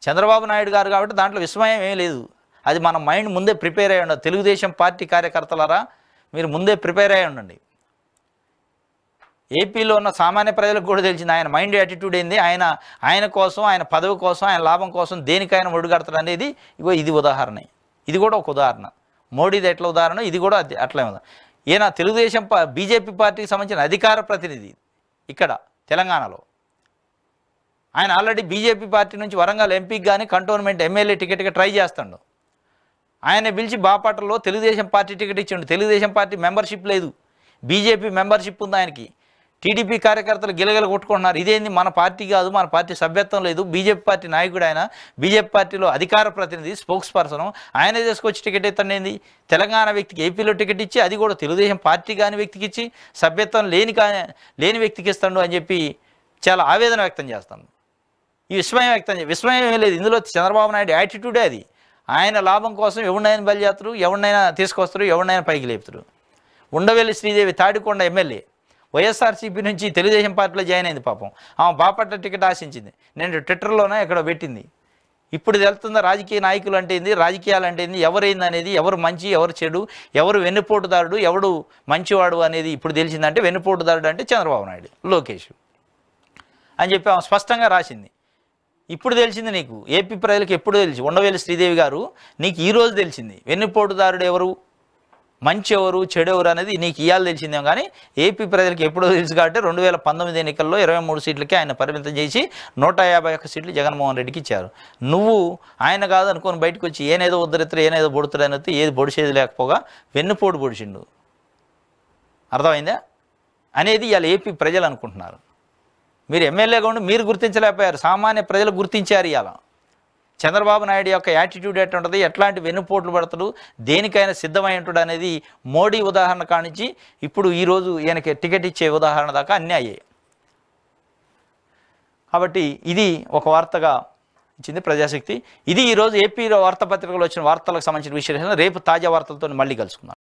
చంద్రబాబు నాయుడు గారు కాబట్టి దాంట్లో విస్మయం ఏమీ లేదు. అది మన మైండ్ ముందే ప్రిపేర్ అయ్యి ఉండదు. తెలుగుదేశం పార్టీ కార్యకర్తలారా, మీరు ముందే ప్రిపేర్ అయ్యి ఉండండి. ఏపీలో ఉన్న సామాన్య ప్రజలకు కూడా తెలిసింది ఆయన మైండ్ యాటిట్యూడ్ ఏంది, ఆయన కోసం, ఆయన పదవి కోసం, ఆయన లాభం కోసం దేనికైనా ఒడిగడతాడు అనేది. ఇది ఉదాహరణ. ఇది కూడా ఒక ఉదాహరణ. మోడీది ఎట్లా ఉదాహరణ, ఇది కూడా అట్లే ఉంది. ఈయన తెలుగుదేశం బీజేపీ పార్టీకి సంబంధించిన అధికార ప్రతినిధి ఇక్కడ తెలంగాణలో. ఆయన ఆల్రెడీ బీజేపీ పార్టీ నుంచి వరంగల్ ఎంపీకి కానీ కంటోన్మెంట్ ఎమ్మెల్యే టికెట్గా ట్రై చేస్తాడు. ఆయన పిలిచి బాపట్లలో తెలుగుదేశం పార్టీ టికెట్ ఇచ్చిండు. తెలుగుదేశం పార్టీ మెంబర్షిప్ లేదు, బీజేపీ మెంబర్షిప్ ఉంది ఆయనకి. టీడీపీ కార్యకర్తలు గిలగల కొట్టుకుంటున్నారు. ఇదేంది, మన పార్టీ కాదు, మన పార్టీ సభ్యత్వం లేదు, బీజేపీ పార్టీ నాయకుడు ఆయన, బీజేపీ పార్టీలో అధికార ప్రతినిధి, స్పోక్స్ పర్సన్, ఆయనే తీసుకొచ్చి టికెట్ ఇస్తానేది. తెలంగాణ వ్యక్తికి ఏపీలో టికెట్ ఇచ్చి, అది కూడా తెలుగుదేశం పార్టీ కాని వ్యక్తికి ఇచ్చి, సభ్యత్వం లేని వ్యక్తికి ఇస్తాడు అని చెప్పి చాలా ఆవేదన వ్యక్తం చేస్తాను. ఈ విస్మయం ఏం లేదు. ఇందులో చంద్రబాబు నాయుడు యాటిట్యూడే అది. ఆయన లాభం కోసం ఎవరినైనా బలి చేస్తారు, ఎవరినైనా తీసుకొస్తారు, ఎవరినైనా పైకి లేపుతారు. ఉండవెల్లి శ్రీదేవి తాడికొండ ఎమ్మెల్యే వైఎస్ఆర్సీపీ నుంచి తెలుగుదేశం పార్టీలో జాయిన్ అయింది. పాపం ఆమె బాపట్ల టికెట్ ఆశించింది. నేను ట్విట్టర్లోనే ఎక్కడో పెట్టింది. ఇప్పుడు తెలుస్తుందా రాజకీయ నాయకులు అంటే ఏంది, రాజకీయాలు అంటే ఏంది, ఎవరైంది అనేది, ఎవరు మంచి ఎవరు చెడు, ఎవరు వెన్నుపోటుదారుడు ఎవడు మంచివాడు అనేది ఇప్పుడు తెలిసిందంటే వెన్నుపోటుదారుడు అంటే చంద్రబాబు నాయుడు, లోకేష్ అని చెప్పి ఆమె స్పష్టంగా రాసింది. ఇప్పుడు తెలిసింది నీకు, ఏపీ ప్రజలకు ఎప్పుడు తెలిసి, ఉండవేలి శ్రీదేవి గారు నీకు ఈరోజు తెలిసింది వెన్నుపోటుదారుడు ఎవరు, మంచి ఎవరు చెడు ఎవరు అనేది నీకు ఇవాళ తెలిసిందేమో, కానీ ఏపీ ప్రజలకు ఎప్పుడో తెలుసు కాబట్టి 2019 ఎన్నికల్లో 23 సీట్లకే ఆయన పరిమితం చేసి 151 సీట్లు జగన్మోహన్ రెడ్డికి ఇచ్చారు. నువ్వు ఆయన కాదు అనుకొని బయటకు వచ్చి ఏనేదో ఉద్ధరిత్తులు ఏనేదో బొడుతుడు అనేది ఏది బొడిసేది లేకపోగా వెన్నుపోటు పొడిచిండు, అర్థమైందా అనేది ఇవాళ ఏపీ ప్రజలు అనుకుంటున్నారు. మీరు ఎమ్మెల్యేగా ఉండి మీరు గుర్తించలేకపోయారు, సామాన్య ప్రజలు గుర్తించారు. ఇవాళ చంద్రబాబు నాయుడు యొక్క యాటిట్యూడ్ ఎట్లా ఉంటుంది, ఎట్లాంటి వెన్నుపోట్లు పడతాడు, దేనికైనా సిద్ధమై ఉంటాడు అనేది మోడీ ఉదాహరణ కానించి ఇప్పుడు ఈరోజు ఈయనకి టికెట్ ఇచ్చే ఉదాహరణ దాకా అన్నీ అయ్యాయి. కాబట్టి ఇది ఒక వార్తగా ఇచ్చింది ప్రజాశక్తి. ఇది ఈరోజు ఏపీలో వార్తాపత్రికలో వచ్చిన వార్తలకు సంబంధించిన విశ్లేషణ. రేపు తాజా వార్తలతో మళ్ళీ కలుసుకుందాం.